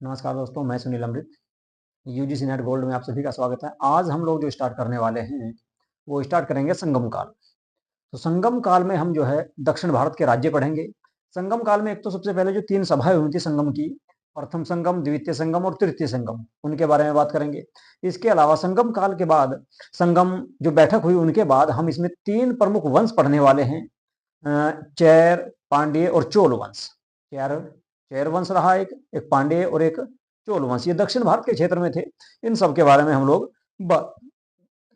नमस्कार दोस्तों, मैं सुनील अमृत। यूजीसी नेट गोल्ड में आप सभी का स्वागत है। आज हम लोग जो स्टार्ट करने वाले हैं वो स्टार्ट करेंगे संगम काल। तो संगम काल में हम जो है दक्षिण भारत के राज्य पढ़ेंगे। संगम काल में एक तो सबसे पहले जो 3 सभाएं हुई थी संगम की, प्रथम संगम, द्वितीय संगम और तृतीय संगम, उनके बारे में बात करेंगे। इसके अलावा संगम काल के बाद संगम जो बैठक हुई उनके बाद हम इसमें 3 प्रमुख वंश पढ़ने वाले हैं। चैर, पांड्य और चोल वंश। चैर चैर वंश रहा, एक पांड्य और एक चोल वंश। ये दक्षिण भारत के क्षेत्र में थे। इन सब के बारे में हम लोग बात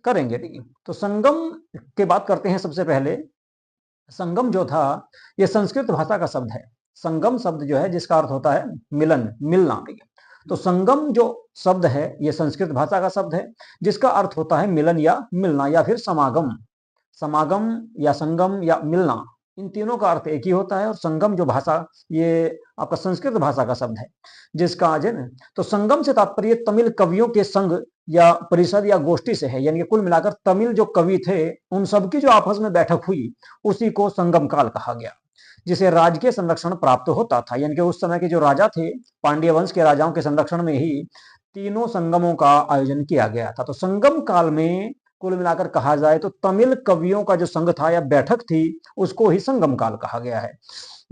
करेंगे। ठीक है, तो संगम की बात करते हैं। सबसे पहले संगम जो था ये संस्कृत भाषा का शब्द है। संगम शब्द जो है जिसका अर्थ होता है मिलन, मिलना। ठीक है, तो संगम जो शब्द है ये संस्कृत भाषा का शब्द है जिसका अर्थ होता है मिलन या मिलना या फिर समागम। समागम या संगम या मिलना, इन तीनों का अर्थ एक ही होता है। और संगम जो भाषा, ये आपका संस्कृत भाषा का शब्द है जिसका आज है ना, तो संगम से तात्पर्य तमिल कवियों के संघ या परिषद या गोष्ठी से है। यानी कि कुल मिलाकर तमिल जो कवि थे उन सबकी जो आपस में बैठक हुई उसी को संगम काल कहा गया, जिसे राजकीय संरक्षण प्राप्त होता था। यानी कि उस समय के जो राजा थे, पांड्य वंश के राजाओं के संरक्षण में ही तीनों संगमों का आयोजन किया गया था। तो संगम काल में कुल मिलाकर कहा जाए तो तमिल कवियों का जो संघ था या बैठक थी उसको ही संगम काल कहा गया है।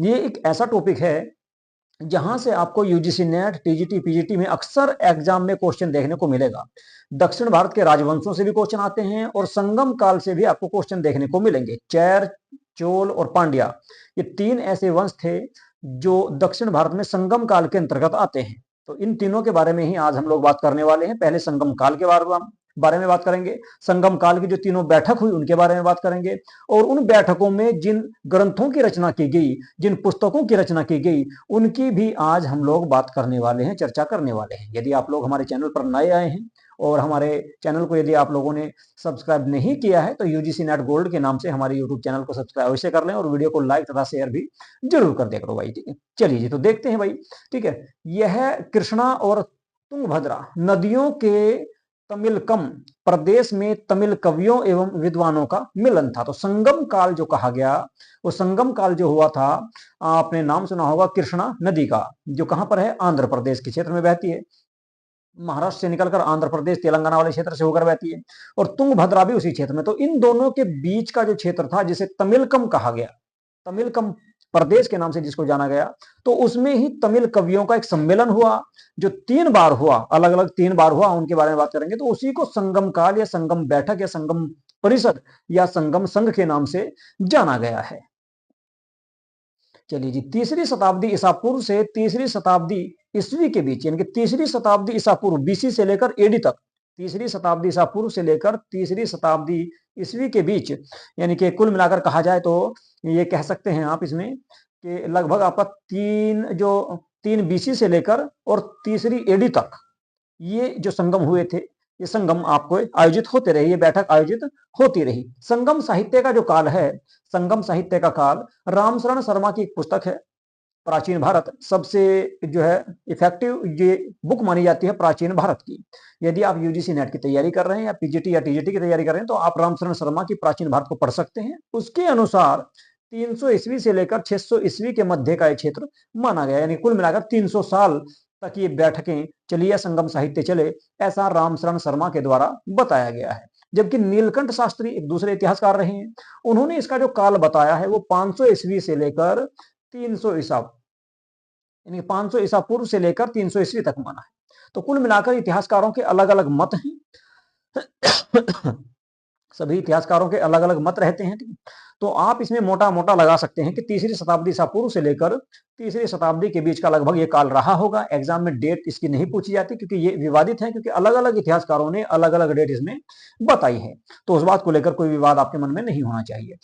ये एक ऐसा टॉपिक है जहां से आपको यूजीसी नेट, टीजीटी, पीजीटी में अक्सर एग्जाम में क्वेश्चन देखने को मिलेगा। दक्षिण भारत के राजवंशों से भी क्वेश्चन आते हैं और संगम काल से भी आपको क्वेश्चन देखने को मिलेंगे। चैर, चोल और पांड्या, ये 3 ऐसे वंश थे जो दक्षिण भारत में संगम काल के अंतर्गत आते हैं। तो इन तीनों के बारे में ही आज हम लोग बात करने वाले हैं। पहले संगम काल के बारे में बात करेंगे। संगम काल की जो तीनों बैठक हुई उनके बारे में बात करेंगे और उन बैठकों में जिन ग्रंथों की रचना की गई, जिन पुस्तकों की रचना की गई, उनकी भी आज हम लोग बात करने वाले हैं, चर्चा करने वाले हैं। यदि आप लोग हमारे चैनल पर नए आए हैं और हमारे चैनल को यदि आप लोगों ने सब्सक्राइब नहीं किया है तो यूजीसी नेट गोल्ड के नाम से हमारे यूट्यूब चैनल को सब्सक्राइब अवश्य कर लें और वीडियो को लाइक तथा शेयर भी जरूर कर दिया करो भाई। ठीक है, चलिए जी, तो देखते हैं भाई। ठीक है, यह कृष्णा और तुंगभद्रा नदियों के तमिलकम प्रदेश में तमिल कवियों एवं विद्वानों का मिलन था। तो संगम काल जो कहा गया, वो संगम काल जो हुआ था, आपने नाम सुना होगा कृष्णा नदी का, जो कहां पर है, आंध्र प्रदेश के क्षेत्र में बहती है। महाराष्ट्र से निकलकर आंध्र प्रदेश, तेलंगाना वाले क्षेत्र से होकर बहती है और तुंगभद्रा भी उसी क्षेत्र में। तो इन दोनों के बीच का जो क्षेत्र था जिसे तमिलकम कहा गया, तमिलकम प्रदेश के नाम से जिसको जाना गया, तो उसमें ही तमिल कवियों का एक सम्मेलन हुआ जो 3 बार हुआ, अलग अलग 3 बार हुआ। उनके बारे में बात करेंगे। तो उसी को संगम काल या संगम बैठक या संगम परिषद या संगम संघ के नाम से जाना गया है। चलिए जी, 3री शताब्दी ईसा पूर्व से 3री शताब्दी ईस्वी के बीच, यानी कि 3री शताब्दी ईसा पूर्व बीसी से लेकर एडी तक, 3री शताब्दी ईसा पूर्व से लेकर 3री शताब्दी ईस्वी के बीच, यानी कि कुल मिलाकर कहा जाए तो ये कह सकते हैं आप इसमें कि लगभग आपका 3 बीसी से लेकर और 3री एडी तक ये जो संगम हुए थे, ये संगम आपको आयोजित होते रहे, ये बैठक आयोजित होती रही। संगम साहित्य का जो काल है, संगम साहित्य का काल रामशरण शर्मा की एक पुस्तक है, प्राचीन भारत। सबसे जो है इफेक्टिव ये बुक मानी जाती है प्राचीन भारत की। यदि आप यूजीसी नेट की तैयारी कर रहे हैं या पीजीटी या टीजीटी की तैयारी कर रहे हैं तो आप रामशरण शर्मा की प्राचीन भारत को पढ़ सकते हैं। उसके अनुसार 300 ईस्वी से लेकर 600 ईस्वी के मध्य का क्षेत्र माना गया, यानी कुल मिलाकर 300 साल तक ये बैठकें चली या संगम साहित्य चले, ऐसा रामशरण शर्मा के द्वारा बताया गया है। जबकि नीलकंठ शास्त्री एक दूसरे इतिहासकार रहे हैं, उन्होंने इसका जो काल बताया है वो 500 ईस्वी से लेकर 300 ईसा, यानी 500 ईसा पूर्व से लेकर 300 ईस्वी तक माना है। तो कुल मिलाकर इतिहासकारों के अलग अलग मत हैं। सभी इतिहासकारों के अलग अलग मत रहते हैं। तो आप इसमें मोटा मोटा लगा सकते हैं कि 3री शताब्दी ईसा पूर्व से लेकर 3री शताब्दी के बीच का लगभग ये काल रहा होगा। एग्जाम में डेट इसकी नहीं पूछी जाती क्योंकि ये विवादित है, क्योंकि अलग अलग इतिहासकारों ने अलग अलग डेट इसमें बताई है। तो उस बात को लेकर कोई विवाद आपके मन में नहीं होना चाहिए।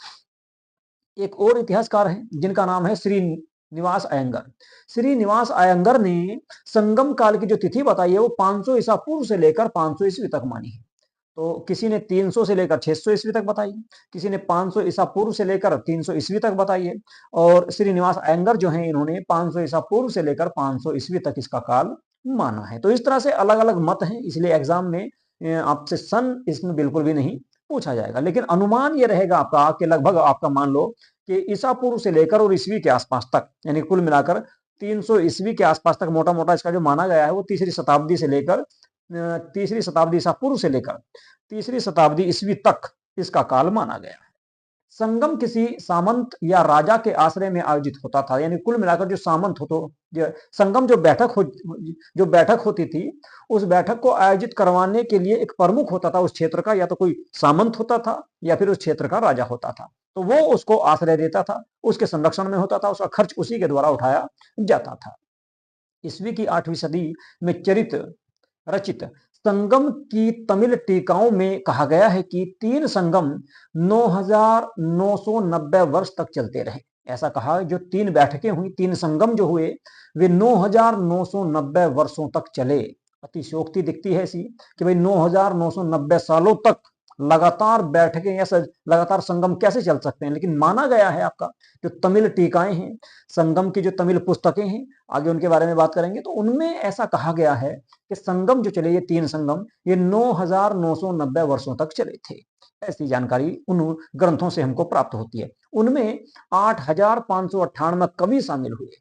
एक और इतिहासकार है जिनका नाम है श्रीनिवास अयंगर। श्रीनिवास अयंगर ने संगम काल की जो तिथि बताई है वो 500 ईसा पूर्व से लेकर 500 ईस्वी तक मानी है। तो किसी ने 300 से लेकर 600 ईस्वी तक बताई, किसी ने 500 ईसा पूर्व से लेकर 300 ईस्वी तक बताई है, और श्रीनिवास अयंगर जो हैं इन्होंने 500 ईसा पूर्व से लेकर 500 ईस्वी तक इसका काल माना है। तो इस तरह से अलग अलग मत हैं, इसलिए एग्जाम में आपसे सन इसमें बिल्कुल भी नहीं पूछा जाएगा, लेकिन अनुमान ये रहेगा आपका कि लगभग आपका मान लो कि ईसा पूर्व से लेकर और ईस्वी के आसपास तक, यानी कुल मिलाकर 300 ईस्वी के आसपास तक मोटा मोटा इसका जो माना गया है वो तीसरी शताब्दी से लेकर तीसरी शताब्दी ईसा पूर्व से लेकर तीसरी शताब्दी ईस्वी तक इसका काल माना गया है। संगम किसी सामंत या राजा के आश्रय में आयोजित होता था, यानी कुल मिलाकर जो सामंत हो तो संगम जो बैठक होती थी, उस बैठक को आयोजित करवाने के लिए एक प्रमुख होता था उस क्षेत्र का, या तो कोई सामंत होता था या फिर उस क्षेत्र का राजा होता था, तो वो उसको आश्रय देता था, उसके संरक्षण में होता था, उसका खर्च उसी के द्वारा उठाया जाता था। ईस्वी की 8वीं सदी में रचित संगम की तमिल टीकाओं में कहा गया है कि 3 संगम 9,990 वर्ष तक चलते रहे। ऐसा कहा, जो 3 बैठकें हुई, 3 संगम जो हुए, वे 9,990 वर्षों तक चले। अतिशयोक्ति दिखती है ऐसी कि भाई 9,990 सालों तक लगातार बैठकें या लगातार संगम कैसे चल सकते हैं, लेकिन माना गया है आपका जो तमिल टीकाएं हैं, संगम की जो तमिल पुस्तकें हैं, आगे उनके बारे में बात करेंगे, तो उनमें ऐसा कहा गया है कि संगम जो चले, ये 3 संगम, ये 9,990 वर्षों तक चले थे। ऐसी जानकारी उन ग्रंथों से हमको प्राप्त होती है। उनमें 8,598 कवि शामिल हुए,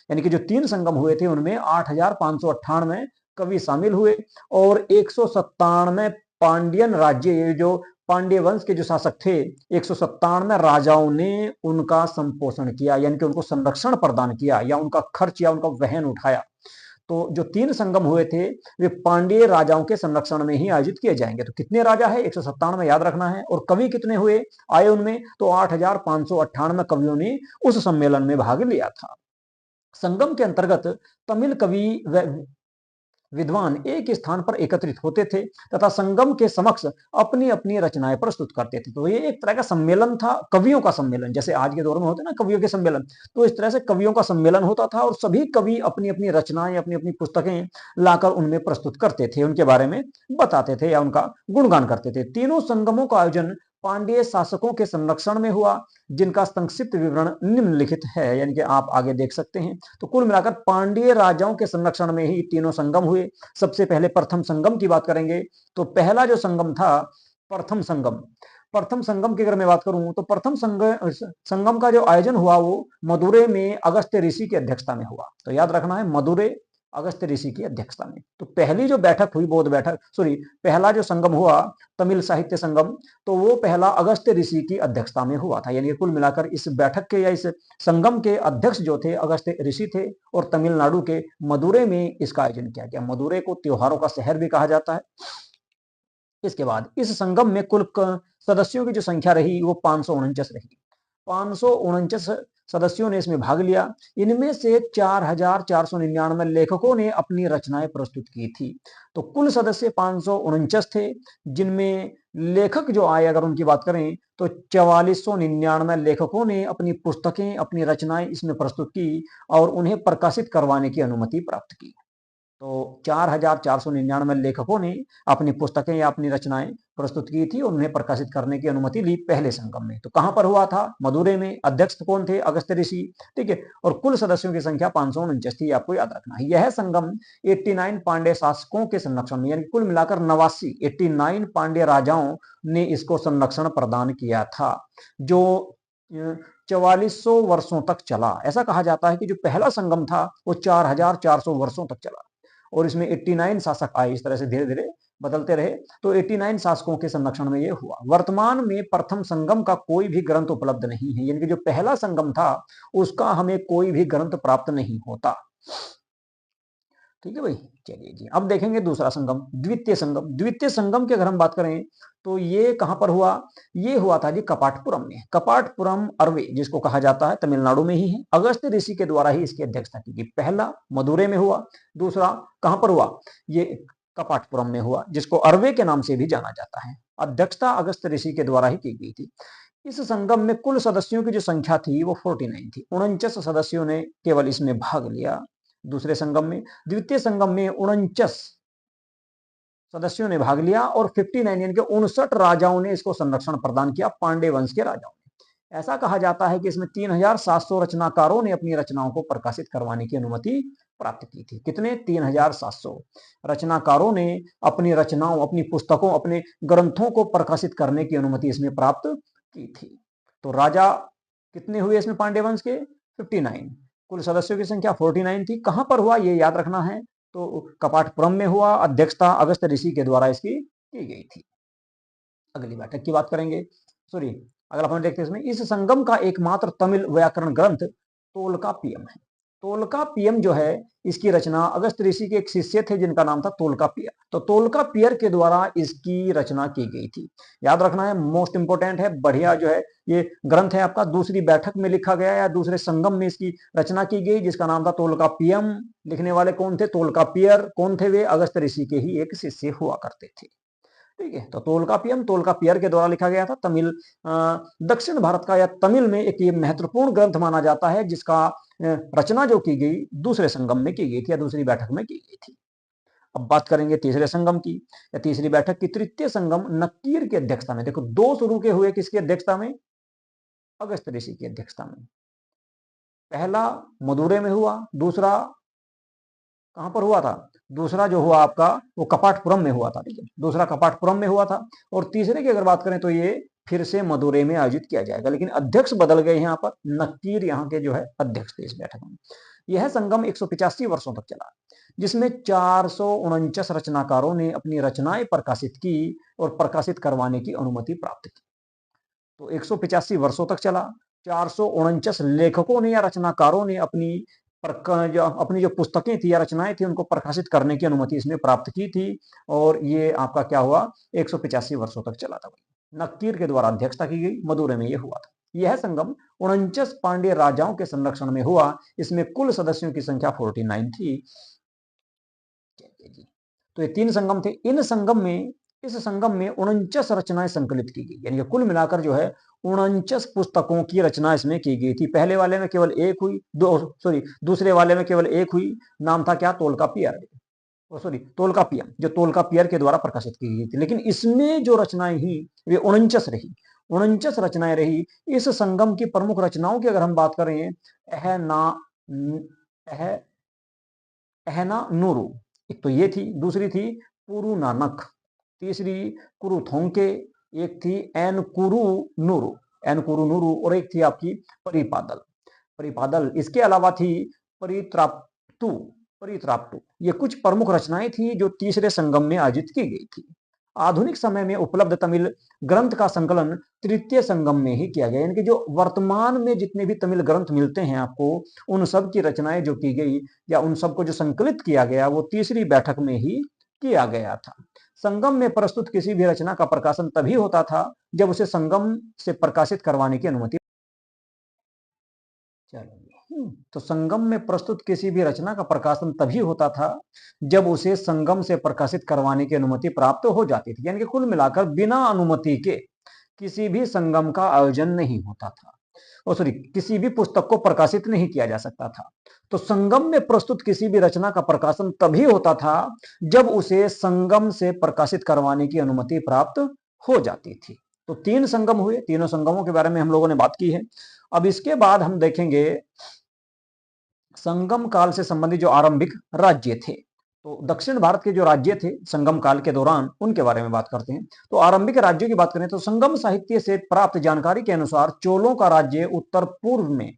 यानी कि जो 3 संगम हुए थे उनमें 8,598 कवि शामिल हुए, और 197 पांड्यन राज्य, ये जो पांड्य वंश के जो शासक थे, 197 राजाओं ने उनका संपोषण किया, यानी कि उनको संरक्षण प्रदान किया या उनका खर्च या उनका वहन उठाया। तो जो 3 संगम हुए थे वे पांड्य राजाओं के संरक्षण में ही आयोजित किए जाएंगे। तो कितने राजा है, 197 याद रखना है, और कवि कितने हुए आए उनमें, तो 8,598 कवियों ने उस सम्मेलन में भाग लिया था। संगम के अंतर्गत तमिल कवि विद्वान एक स्थान पर एकत्रित होते थे तथा संगम के समक्ष अपनी अपनी रचनाएं प्रस्तुत करते थे। तो ये एक तरह का सम्मेलन था, कवियों का सम्मेलन, जैसे आज के दौर में होते ना कवियों के सम्मेलन, तो इस तरह से कवियों का सम्मेलन होता था और सभी कवि अपनी अपनी रचनाएं, अपनी अपनी पुस्तकें लाकर उनमें प्रस्तुत करते थे, उनके बारे में बताते थे या उनका गुणगान करते थे। तीनों संगमों का आयोजन पांड्य शासकों के संरक्षण में हुआ, जिनका संक्षिप्त विवरण निम्नलिखित है, यानी कि आप आगे देख सकते हैं। तो कुल मिलाकर पांड्य राजाओं के संरक्षण में ही तीनों संगम हुए। सबसे पहले प्रथम संगम की बात करेंगे, तो पहला जो संगम था प्रथम संगम की अगर मैं बात करूं, तो प्रथम संगम का जो आयोजन हुआ वो मदुरै में अगस्त्य ऋषि की अध्यक्षता में हुआ। तो याद रखना है, मदुरै अगस्त्य ऋषि की अध्यक्षता में। तो पहली जो बैठक हुई, पहला जो संगम हुआ तमिल साहित्य संगम, तो वो पहला अगस्त्य ऋषि की अध्यक्षता में हुआ था। यानी कुल मिलाकर इस बैठक के या इस संगम के अध्यक्ष जो थे अगस्त्य ऋषि थे, और तमिलनाडु के मदुरै में इसका आयोजन किया गया। मदुरै को त्योहारों का शहर भी कहा जाता है। इसके बाद इस संगम में कुल सदस्यों की जो संख्या रही वो 549 रही। 549 सदस्यों ने इसमें भाग लिया। इनमें से 4,499 लेखकों ने अपनी रचनाएं प्रस्तुत की थी। तो कुल सदस्य 549 थे, जिनमें लेखक जो आए अगर उनकी बात करें तो 4499 लेखकों ने अपनी पुस्तकें, अपनी रचनाएं इसमें प्रस्तुत की और उन्हें प्रकाशित करवाने की अनुमति प्राप्त की। तो 4,499 लेखकों ने अपनी पुस्तकें या अपनी रचनाएं प्रस्तुत की थी और उन्हें प्रकाशित करने की अनुमति ली पहले संगम में। तो कहां पर हुआ था, मदुरै में। अध्यक्ष कौन थे, अगस्त्य ऋषि, ठीक है, और कुल सदस्यों की संख्या 549 थी, आपको याद रखना है। यह संगम 89 पांड्य शासकों के संरक्षण में, यानी कुल मिलाकर 89 पांड्य राजाओं ने इसको संरक्षण प्रदान किया था, जो 4400 वर्षों तक चला। ऐसा कहा जाता है कि जो पहला संगम था वो 4,400 वर्षों तक चला और इसमें 89 शासक आए, इस तरह से धीरे धीरे बदलते रहे। तो 89 शासकों के संरक्षण में ये हुआ। वर्तमान में प्रथम संगम का कोई भी ग्रंथ उपलब्ध नहीं है, यानी कि जो पहला संगम था उसका हमें कोई भी ग्रंथ प्राप्त नहीं होता। ठीक है भाई, चलिए जी, अब देखेंगे दूसरा संगम, द्वितीय संगम की अगर हम बात करें तो ये कहां पर हुआ, ये हुआ था जी कपाटपुरम में। कपाटपुरम अरवे जिसको कहा जाता है, तमिलनाडु में ही है। अगस्त्य ऋषि के द्वारा ही इसकी अध्यक्षता की गई। पहला मदुरै में हुआ, दूसरा कहां पर हुआ, ये कपाटपुरम में हुआ, जिसको अरवे के नाम से भी जाना जाता है। अध्यक्षता अगस्त्य ऋषि के द्वारा ही की गई थी। इस संगम में कुल सदस्यों की जो संख्या थी वो 49 थी। 49 सदस्यों ने केवल इसमें भाग लिया दूसरे संगम में। द्वितीय संगम में 49 सदस्यों ने भाग लिया और 59 यानी कि 59 राजाओं ने इसको संरक्षण प्रदान किया, पांडे वंश के राजाओं ने। ऐसा कहा जाता है कि इसमें 3,700 रचनाकारों ने अपनी रचनाओं को प्रकाशित करवाने की अनुमति प्राप्त की थी। कितने, 3,700 रचनाकारों ने अपनी रचनाओं, अपनी पुस्तकों, अपने ग्रंथों को प्रकाशित करने की अनुमति इसमें प्राप्त की थी। तो राजा कितने हुए इसमें पांडे वंश के, 59। कुल सदस्यों की संख्या 49 थी। कहां पर हुआ ये याद रखना है, तो कपाटपुरम में हुआ। अध्यक्षता अगस्त ऋषि के द्वारा इसकी की गई थी। अगली बैठक की बात करेंगे, सॉरी अगला पॉइंट देखते हैं इसमें। इस संगम का एकमात्र तमिल व्याकरण ग्रंथ तोलकापियम है। तोलकापियम जो है, इसकी रचना अगस्त ऋषि के एक शिष्य थे जिनका नाम था तोलकापियर। तो तोलकापियर के द्वारा इसकी रचना की गई थी। याद रखना है, मोस्ट इंपोर्टेंट है, बढ़िया जो है ये ग्रंथ है आपका। दूसरी बैठक में लिखा गया या दूसरे संगम में इसकी रचना की गई, जिसका नाम था तोलकापियम। लिखने वाले कौन थे? तोलकापियर। कौन थे वे? अगस्त ऋषि के ही एक शिष्य हुआ करते थे। ठीक है, तो तोलकापियम तोलकापियर के द्वारा लिखा गया था। तमिल दक्षिण भारत का या तमिल में एक ये महत्वपूर्ण ग्रंथ माना जाता है, जिसका रचना जो की गई दूसरे संगम में की गई थी या दूसरी बैठक में की गई थी। अब बात करेंगे तीसरे संगम की या तीसरी बैठक की। तृतीय संगम नक्कीर की अध्यक्षता में। देखो, दो शुरू के हुए किसकी अध्यक्षता में? अगस्त ऋषि की अध्यक्षता में। पहला मदुरै में हुआ, दूसरा कहां पर हुआ था? दूसरा जो हुआ आपका वो कपाटपुरम में हुआ था। ठीक है, दूसरा कपाटपुरम में हुआ था। और तीसरे की अगर बात करें तो ये फिर से मदुरै में आयोजित किया जाएगा, लेकिन अध्यक्ष बदल गए यहाँ पर। नक्कीर यहाँ के जो है अध्यक्ष थे इस बैठक में। यह संगम 185 वर्षों तक चला, जिसमें 449 रचनाकारों ने अपनी रचनाएं प्रकाशित की और प्रकाशित करवाने की अनुमति प्राप्त की। तो 185 वर्षों तक चला। 449 लेखकों ने या रचनाकारों ने अपनी जो पुस्तकें थी या रचनाएं थी उनको प्रकाशित करने की अनुमति इसमें प्राप्त की थी। और ये आपका क्या हुआ? 185 वर्षों तक चला था। नक्कीर के द्वारा अध्यक्षता की गई, मदुरै में यह हुआ था। यह संगम 49 पांड्य राजाओं के संरक्षण में हुआ। इसमें कुल सदस्यों की संख्या 49 थी। तो ये 3 संगम थे। इस संगम में 49 रचनाएं संकलित की गई, यानी कि कुल मिलाकर जो है 49 पुस्तकों की रचना इसमें की गई थी। पहले वाले में केवल एक हुई, दूसरे वाले में केवल एक हुई। नाम था क्या? तोलकापियर, सॉरी तोलकापियम, जो तोलकापियर के द्वारा प्रकाशित की गई थी। लेकिन इसमें जो रचनाएं ही वे 49 रही। 49 रचनाएं रही। इस संगम की प्रमुख रचनाओं की अगर हम बात करें, एहना नूरू, एक तो ये थी। दूसरी थी पुरु नानक, तीसरी कुरुथोंके, एक थी एनकुरु नूरू और एक थी आपकी परिपादल। इसके अलावा थी परित्राप्तु। ये कुछ प्रमुख रचनाएं थी जो तीसरे संगम में आयोजित की गई थी। आधुनिक समय में उपलब्ध तमिल ग्रंथ का संकलन तृतीय संगम में ही किया गया, यानी कि जो वर्तमान में जितने भी तमिल ग्रंथ मिलते हैं आपको, उन सब की रचनाएं जो की गई या उन सबको जो संकलित किया गया वो तीसरी बैठक में ही किया गया था। संगम में प्रस्तुत किसी भी रचना का प्रकाशन तभी होता था जब उसे संगम से प्रकाशित करवाने की अनुमति। तो संगम में प्रस्तुत किसी भी रचना का प्रकाशन तभी होता था जब उसे संगम से प्रकाशित करवाने की अनुमति प्राप्त हो जाती थी। यानी कि कुल मिलाकर बिना अनुमति के किसी भी संगम का आयोजन नहीं होता था, और सॉरी किसी भी पुस्तक को प्रकाशित नहीं किया जा सकता था। तो संगम में प्रस्तुत किसी भी रचना का प्रकाशन तभी होता था जब उसे संगम से प्रकाशित करवाने की अनुमति प्राप्त हो जाती थी। तो 3 संगम हुए, तीनों संगमों के बारे में हम लोगों ने बात की है। अब इसके बाद हम देखेंगे संगम काल से संबंधित जो आरंभिक राज्य थे। तो दक्षिण भारत के जो राज्य थे संगम काल के दौरान, उनके बारे में बात करते हैं। तो आरंभिक राज्यों की बात करें तो संगम साहित्य से प्राप्त जानकारी के अनुसार चोलों का राज्य उत्तर पूर्व में,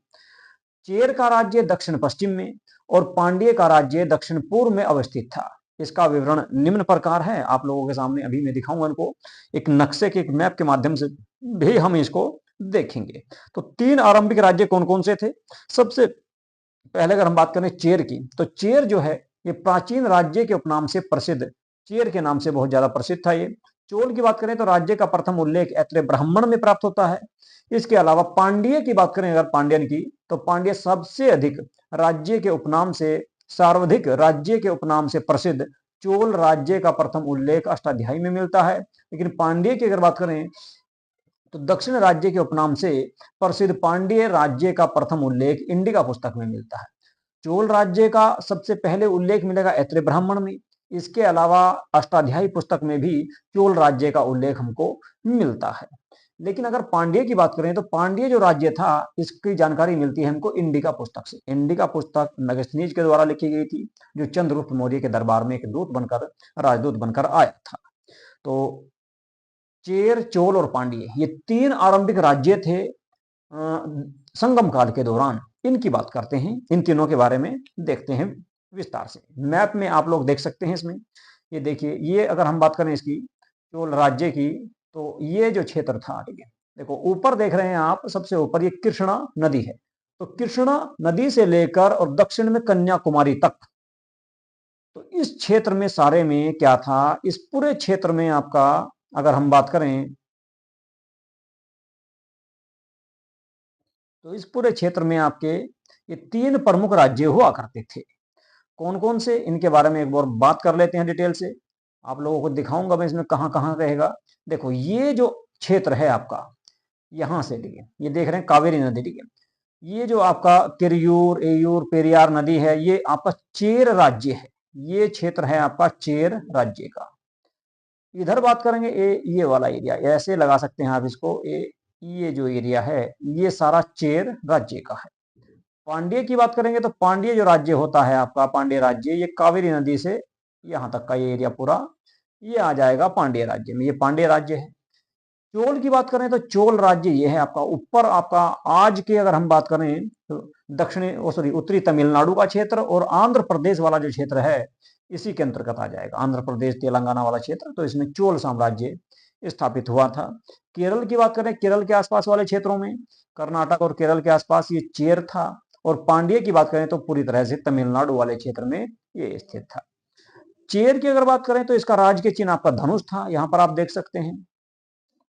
चेर का राज्य दक्षिण पश्चिम में और पांड्य का राज्य दक्षिण पूर्व में अवस्थित था। इसका विवरण निम्न प्रकार है, आप लोगों के सामने अभी मैं दिखाऊंगा इनको एक नक्शे के, एक मैप के माध्यम से भी हम इसको देखेंगे। तो 3 आरंभिक राज्य कौन कौन से थे? सबसे पहले अगर हम बात करें चेर की, तो चेर जो है ये प्राचीन राज्य के उपनाम से प्रसिद्ध, चेर के नाम से बहुत ज्यादा प्रसिद्ध था ये। चोल की बात करें तो राज्य का प्रथम उल्लेख ऐत्रेय ब्राह्मण में प्राप्त होता है। इसके अलावा पांड्य की बात करें अगर पांड्यन की, तो पांड्य सबसे अधिक राज्य के उपनाम से, सर्वाधिक राज्य के उपनाम से प्रसिद्ध चोल राज्य का प्रथम उल्लेख अष्टाध्यायी में मिलता है। लेकिन पांड्य की अगर बात करें तो दक्षिण राज्य के उपनाम से प्रसिद्ध पांड्य राज्य का प्रथम उल्लेख इंडिका पुस्तक में मिलता है। चोल राज्य का सबसे पहले उल्लेख मिलेगा ऐत्रेय ब्राह्मण में। इसके अलावा अष्टाध्यायी पुस्तक में भी चोल राज्य का उल्लेख हमको मिलता है। लेकिन अगर पांड्य की बात करें तो पांड्य जो राज्य था इसकी जानकारी मिलती है हमको इंडिका पुस्तक से। इंडिका पुस्तक मेगास्थनीज के द्वारा लिखी गई थी, जो चंद्रगुप्त मौर्य के दरबार में एक राजदूत बनकर आया था। तो चेर, चोल और पांड्य ये 3 आरंभिक राज्य थे संगम काल के दौरान। इनकी बात करते हैं, इन तीनों के बारे में देखते हैं विस्तार से। मैप में आप लोग देख सकते हैं इसमें, ये देखिए, ये अगर हम बात करें इसकी चोल राज्य की, तो ये जो क्षेत्र था, ठीक है, देखो ऊपर देख रहे हैं आप, सबसे ऊपर ये कृष्णा नदी है, तो कृष्णा नदी से लेकर और दक्षिण में कन्याकुमारी तक, तो इस क्षेत्र में सारे में क्या था, इस पूरे क्षेत्र में आपका अगर हम बात करें तो इस पूरे क्षेत्र में आपके ये 3 प्रमुख राज्य हुआ करते थे। कौन कौन से, इनके बारे में एक बार बात कर लेते हैं डिटेल से। आप लोगों को दिखाऊंगा मैं इसमें कहां कहां रहेगा। देखो ये जो क्षेत्र है आपका, यहां से, ठीक है, ये देख रहे हैं कावेरी नदी, ठीक है, ये जो आपका किरयूर, एयूर, पेरियार नदी है, ये आपका चेर राज्य है, ये क्षेत्र है आपका चेर राज्य का। इधर बात करेंगे ये वाला एरिया, ऐसे लगा सकते हैं आप इसको, ये जो एरिया है ये सारा चेर राज्य का है। पांड्य की बात करेंगे तो पांड्य जो राज्य होता है आपका, पांड्य राज्य, ये कावेरी नदी से यहां तक का ये एरिया पूरा ये आ जाएगा पांड्य राज्य में, ये पांड्य राज्य है। चोल की बात करें तो चोल राज्य ये है आपका ऊपर, आपका आज के अगर हम बात करें तो दक्षिणी सॉरी उत्तरी तमिलनाडु का क्षेत्र और आंध्र प्रदेश वाला जो क्षेत्र है इसी के अंतर्गत आ जाएगा, आंध्र प्रदेश तेलंगाना वाला क्षेत्र, तो इसमें चोल साम्राज्य स्थापित हुआ था। केरल की बात करें, केरल के आसपास वाले क्षेत्रों में, कर्नाटक और केरल के आसपास ये चेर था। और पांड्य की बात करें तो पूरी तरह से तमिलनाडु वाले क्षेत्र में ये स्थित था। चेर की अगर बात करें तो इसका राज के चिन्ह आपका धनुष था, यहां पर आप देख सकते हैं।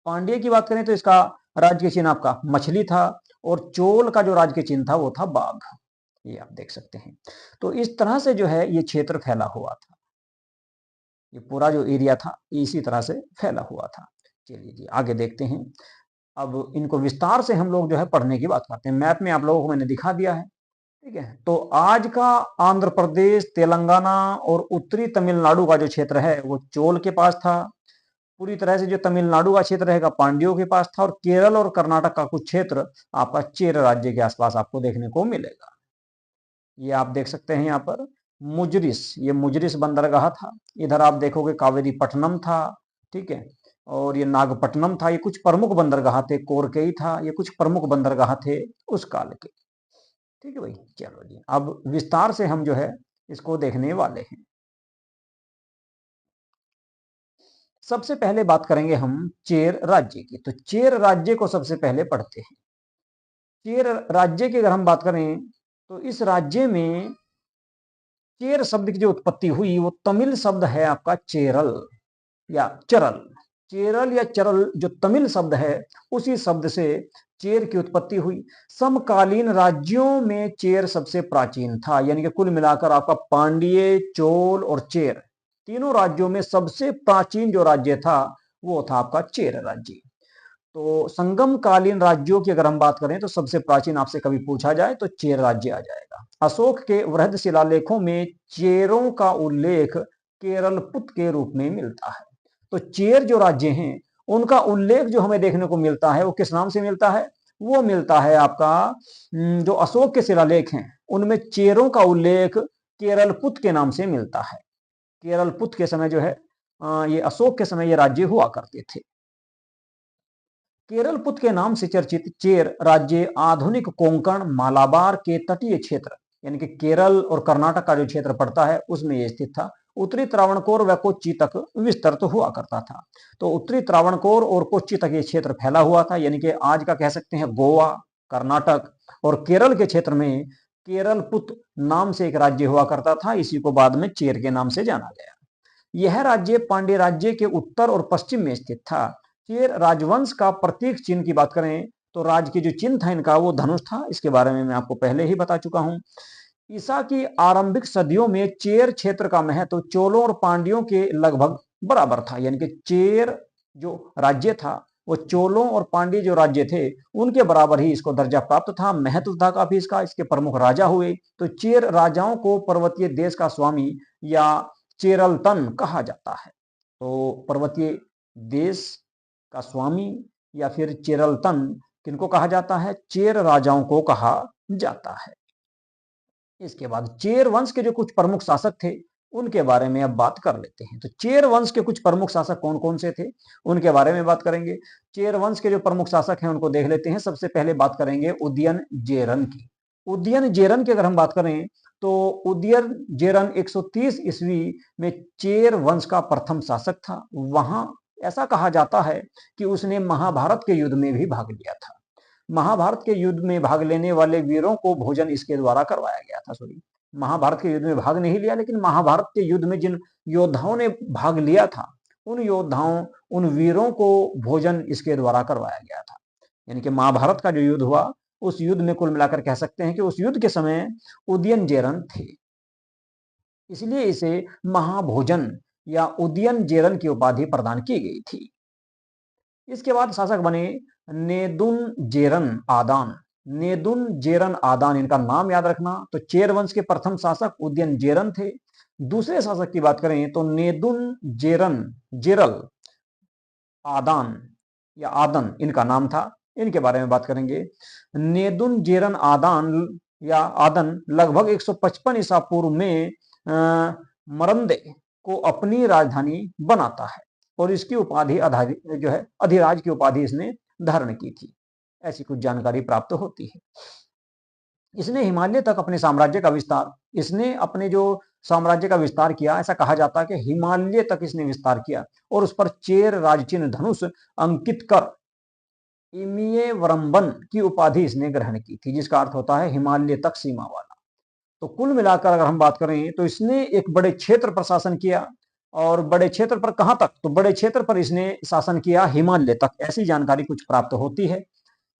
पांड्य की बात करें तो इसका राज के चिन्ह आपका मछली था, और चोल का जो राज के चिन्ह था वो था बाघ, ये आप देख सकते हैं। तो इस तरह से जो है ये क्षेत्र फैला हुआ था, ये पूरा जो एरिया था इसी तरह से फैला हुआ था। चलिए जी आगे देखते हैं। अब इनको विस्तार से हम लोग जो है पढ़ने की बात करते हैं। मैप में आप लोगों को मैंने दिखा दिया है, ठीक है। तो आज का आंध्र प्रदेश, तेलंगाना और उत्तरी तमिलनाडु का जो क्षेत्र है वो चोल के पास था। पूरी तरह से जो तमिलनाडु का क्षेत्र रहेगा पांड्यों के पास था, और केरल और कर्नाटक का कुछ क्षेत्र आपका चेर राज्य के आसपास आपको देखने को मिलेगा। ये आप देख सकते हैं यहाँ पर मुजरिस, ये मुजरिस बंदरगाह था। इधर आप देखोगे कावेरी पट्टनम था, ठीक है, और ये नागपट्टनम था। ये कुछ प्रमुख बंदरगाह थे, कोरकई था, ये कुछ प्रमुख बंदरगाह थे उस काल के, ठीक है भाई। चलो जी अब विस्तार से हम जो है इसको देखने वाले हैं। सबसे पहले बात करेंगे हम चेर राज्य की, तो चेर राज्य को सबसे पहले पढ़ते हैं। चेर राज्य की अगर हम बात करें तो इस राज्य में चेर शब्द की जो उत्पत्ति हुई वो तमिल शब्द है आपका चेरल या चरल। चेरल या चरल जो तमिल शब्द है उसी शब्द से चेर की उत्पत्ति हुई। समकालीन राज्यों में चेर सबसे प्राचीन था, यानी कि कुल मिलाकर आपका पांड्य, चोल और चेर तीनों राज्यों में सबसे प्राचीन जो राज्य था वो था आपका चेर राज्य। तो संगम कालीन राज्यों की अगर हम बात करें तो सबसे प्राचीन आपसे कभी पूछा जाए तो चेर राज्य आ जाएगा। अशोक के वृहद शिलालेखों में चेरों का उल्लेख केरलपुत के रूप में मिलता है। तो चेर जो राज्य हैं उनका उल्लेख जो हमें देखने को मिलता है वो किस नाम से मिलता है, वो मिलता है आपका जो अशोक के शिलालेख हैं उनमें चेरों का उल्लेख केरलपुत के नाम से मिलता है। केरलपुत के समय जो है ये अशोक के समय ये राज्य हुआ करते थे। केरलपुत के नाम से चर्चित चेर राज्य आधुनिक कोंकण, मालाबार के तटीय क्षेत्र यानी कि केरल और कर्नाटक का जो क्षेत्र पड़ता है उसमें यह स्थित था। उत्तरी त्रावणकोर व कोच्चि तक विस्तृत हुआ करता था। तो उत्तरी त्रावणकोर और कोच्चि तक ये क्षेत्र फैला हुआ था, यानी कि आज का कह सकते हैं गोवा, कर्नाटक और केरल के क्षेत्र में केरलपुत नाम से एक राज्य हुआ करता था। इसी को बाद में चेर के नाम से जाना गया। यह राज्य पांड्य राज्य के उत्तर और पश्चिम में स्थित था। चेर राजवंश का प्रतीक चिन्ह की बात करें तो राज की जो चिन्ह था इनका वो धनुष था। इसके बारे में मैं आपको पहले ही बता चुका हूं। ईसा की आरंभिक सदियों में चेर क्षेत्र का महत्व चोलों और पांड्यों के लगभग बराबर था, यानी कि चेर जो राज्य था वो चोलों और पांड्य जो राज्य थे उनके बराबर ही इसको दर्जा प्राप्त था, महत्व था काफी इसका। इसके प्रमुख राजा हुए। तो चेर राजाओं को पर्वतीय देश का स्वामी या चेरलतन कहा जाता है। तो पर्वतीय देश का स्वामी या फिर चेरलतन किनको कहा जाता है, चेर राजाओं को कहा जाता है। इसके बाद चेर वंश के जो कुछ प्रमुख शासक थे उनके बारे में अब बात कर लेते हैं। तो चेर वंश के कुछ प्रमुख शासक कौन कौन से थे उनके बारे में बात करेंगे। चेर वंश के जो प्रमुख शासक हैं उनको देख लेते हैं। सबसे पहले बात करेंगे उदयन जेरन की। उदयन जेरन की अगर हम बात करें तो उदयन जेरन 130 ईस्वी में चेर वंश का प्रथम शासक था। वहां ऐसा कहा जाता है कि उसने महाभारत के युद्ध में भी भाग लिया था। महाभारत के युद्ध में भाग लेने वाले वीरों को भोजन इसके द्वारा करवाया गया था। सॉरी, महाभारत के युद्ध में भाग नहीं लिया, लेकिन महाभारत के युद्ध में जिन योद्धाओं ने भाग लिया था उन योद्धाओं, उन वीरों को भोजन इसके द्वारा करवाया गया था। यानी कि महाभारत का जो युद्ध हुआ उस युद्ध में कुल मिलाकर कह सकते हैं कि उस युद्ध के समय उदयन जेरन थे, इसलिए इसे महाभोजन या उदयन जेरन की उपाधि प्रदान की गई थी। इसके बाद शासक बने नेदुन जेरन आदान। नेदुन जेरन आदान, इनका नाम याद रखना। तो चेर वंश के प्रथम शासक उदयन जेरन थे। दूसरे शासक की बात करें तो नेदुन जेरन जेरल आदान या आदन इनका नाम था। इनके बारे में बात करेंगे। नेदुन जेरन आदान या आदन लगभग 155 ईसा पूर्व में मरंदे को अपनी राजधानी बनाता है और इसकी उपाधि जो है अधिराज की उपाधि इसने धारण की थी, ऐसी कुछ जानकारी प्राप्त होती है। इसने हिमालय तक अपने साम्राज्य का विस्तार, इसने अपने जो साम्राज्य का विस्तार किया, ऐसा कहा जाता है कि हिमालय तक इसने विस्तार किया और उस पर चेर राजचिन्ह धनुष अंकित कर इमिये वरम्बन की उपाधि इसने ग्रहण की थी, जिसका अर्थ होता है हिमालय तक सीमा वाला। तो कुल मिलाकर अगर हम बात करें तो इसने एक बड़े क्षेत्र पर शासन किया। और बड़े क्षेत्र पर कहां तक? तो बड़े क्षेत्र पर इसने शासन किया हिमालय तक, ऐसी जानकारी कुछ प्राप्त होती है।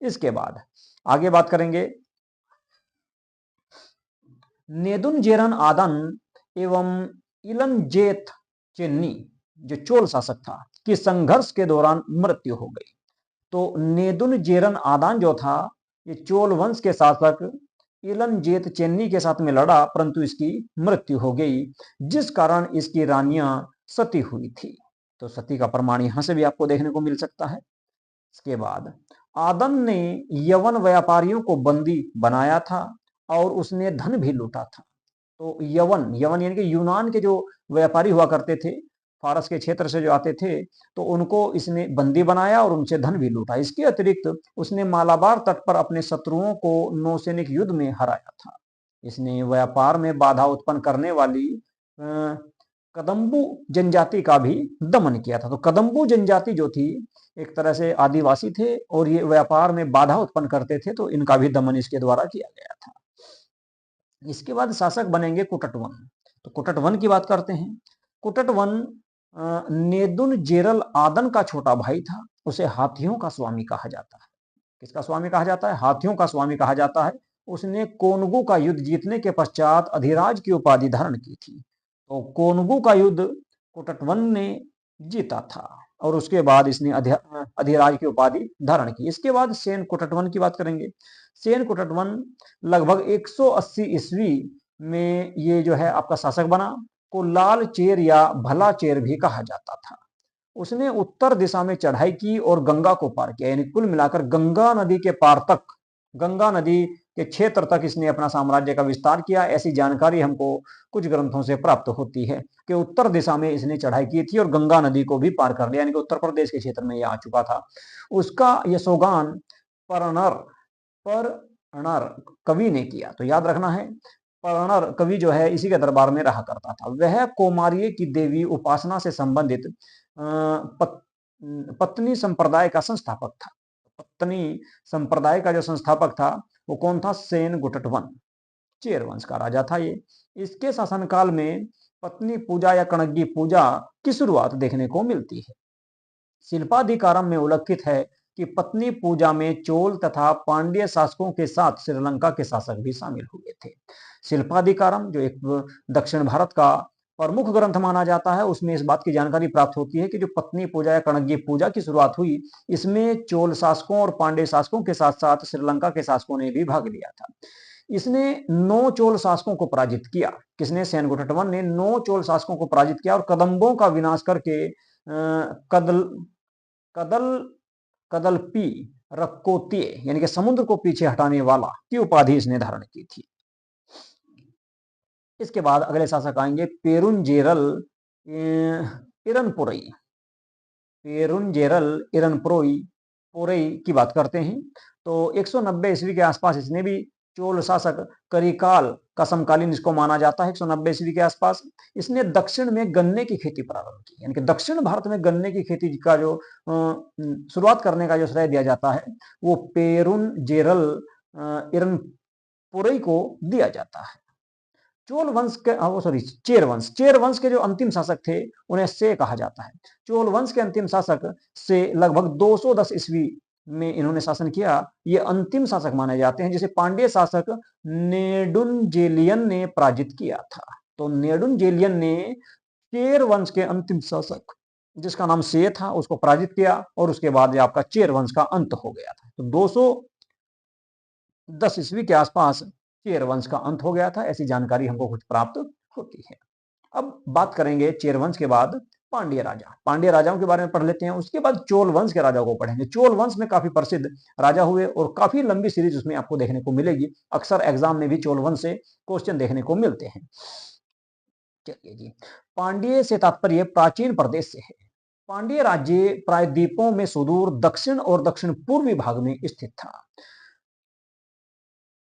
इसके बाद आगे बात करेंगे। नेदुन जेरन आदन एवं इलनजेत चेन्नी जो चोल शासक था कि संघर्ष के दौरान मृत्यु हो गई। तो नेदुन जेरन आदान जो था ये चोल वंश के शासक इलनजेत चेन्नी के साथ में लड़ा, परंतु इसकी मृत्यु हो गई, जिस कारण इसकी रानियां सती हुई थी। तो सती का प्रमाण यहां से भी आपको देखने को मिल सकता है। इसके बाद आदन ने यवन व्यापारियों को बंदी बनाया था और उसने धन भी लूटा था। तो यवन यवन यानी कि यूनान के जो व्यापारी हुआ करते थे, फारस के क्षेत्र से जो आते थे, तो उनको इसने बंदी बनाया और उनसे धन भी लूटा। इसके अतिरिक्त उसने मालाबार तट पर अपने शत्रुओं को नौसैनिक युद्ध में हराया था। इसने व्यापार में बाधा उत्पन्न करने वाली कदम्बू जनजाति का भी दमन किया था। तो कदम्बू जनजाति जो थी एक तरह से आदिवासी थे और ये व्यापार में बाधा उत्पन्न करते थे, तो इनका भी दमन इसके द्वारा किया गया था। इसके बाद शासक बनेंगे कुटटवन। तो कुटटवन की बात करते हैं। कुटटवन नेदुन जेरल आदन का छोटा भाई था। उसे हाथियों का स्वामी कहा जाता है। किसका स्वामी कहा जाता है? हाथियों का स्वामी कहा जाता है। उसने कोनगु का युद्ध जीतने के पश्चात अधिराज की उपाधि धारण की थी। तो कोनगु का युद्ध कुटटवन ने जीता था और उसके बाद इसने अधिराज की उपाधि धारण की। इसके बाद सेन कुटटवन की बात करेंगे। सेन कुटटवन लगभग 180 ईस्वी में ये जो है आपका शासक बना, को लाल चेर या भला चेर भी कहा जाता था। उसने उत्तर दिशा में चढ़ाई की और गंगा को पार किया, यानी कुल मिलाकर गंगा नदी के पार तक, गंगा नदी के क्षेत्र तक इसने अपना साम्राज्य का विस्तार किया। ऐसी जानकारी हमको कुछ ग्रंथों से प्राप्त होती है कि उत्तर दिशा में इसने चढ़ाई की थी और गंगा नदी को भी पार कर लिया, यानी कि उत्तर प्रदेश के क्षेत्र में यह आ चुका था। उसका यशोगान परनर कवि ने किया। तो याद रखना है, परनर कवि जो है इसी के दरबार में रहा करता था। वह कोमारिये की देवी उपासना से संबंधित पत्नी संप्रदाय का संस्थापक था। पत्नी संप्रदाय का जो संस्थापक था वो कौन था? सेन गुटटवन, चेर वंश का राजा था ये। इसके शासनकाल में पत्नी पूजा या कणगी पूजा की शुरुआत देखने को मिलती है। शिल्पाधिकारम में उल्लेखित है कि पत्नी पूजा में चोल तथा पांड्य शासकों के साथ श्रीलंका के शासक भी शामिल हुए थे। शिल्पाधिकारम जो एक दक्षिण भारत का प्रमुख ग्रंथ माना जाता है, उसमें इस बात की जानकारी प्राप्त होती है कि जो पत्नी पूजा या कणगी पूजा की शुरुआत हुई, इसमें चोल शासकों और पांड्य शासकों के साथ साथ श्रीलंका के शासकों ने भी भाग लिया था। इसने 9 चोल शासकों को पराजित किया। किसने? सेन गुटटवन ने 9 चोल शासकों को पराजित किया और कदम्बों का विनाश करके कदलपी रक्कोतिये यानी कि समुद्र को पीछे हटाने वाला की उपाधि इसने धारण की थी। इसके बाद अगले शासक आएंगे पेरुंजेरल इरनपुरई। पेरुंजेरल इरनपुरई की बात करते हैं। तो 190 ईस्वी के आसपास इसने भी चोल शासक करिकाल का समकालीन इसको माना जाता है 190 ईस्वी के आसपास। इसने दक्षिण में गन्ने की खेती प्रारंभ की, यानी कि दक्षिण भारत में गन्ने की खेती का जो शुरुआत करने का जो श्रेय दिया जाता है वो पेरुन जेरल इरनपुरई को दिया जाता है। चोल वंश के चेर वंश के जो अंतिम शासक थे उन्हें से कहा जाता है। चोल वंश के अंतिम शासक से लगभग 210 ईस्वी में इन्होंने शासन किया। ये अंतिम शासक माने जाते हैं, जिसे पांड्य शासक नेडुंजेलियन ने पराजित किया था। तो नेडुंजेलियन ने चेर वंश के अंतिम शासक जिसका नाम से था उसको पराजित किया और उसके बाद ये आपका चेर वंश का अंत हो गया था। तो 210 ईस्वी के आसपास चेर वंश का अंत हो गया था, ऐसी जानकारी हमको कुछ प्राप्त होती है। अब बात करेंगे चेर वंश के बाद पांड्य राजा। पांड्य राजाओं के बारे में पढ़ लेते हैं, उसके बाद चोल वंश के राजाओं को पढ़ेंगे। चोल वंश में काफी प्रसिद्ध राजा हुए और काफी लंबी सीरीज उसमें आपको देखने को मिलेगी। अक्सर एग्जाम में भी चोल वंश से क्वेश्चन देखने को मिलते हैं। चलिए जी, पांड्य से तात्पर्य प्राचीन प्रदेश से है। पांड्य राज्य प्रायद्वीपों में सुदूर दक्षिण और दक्षिण पूर्वी भाग में स्थित था।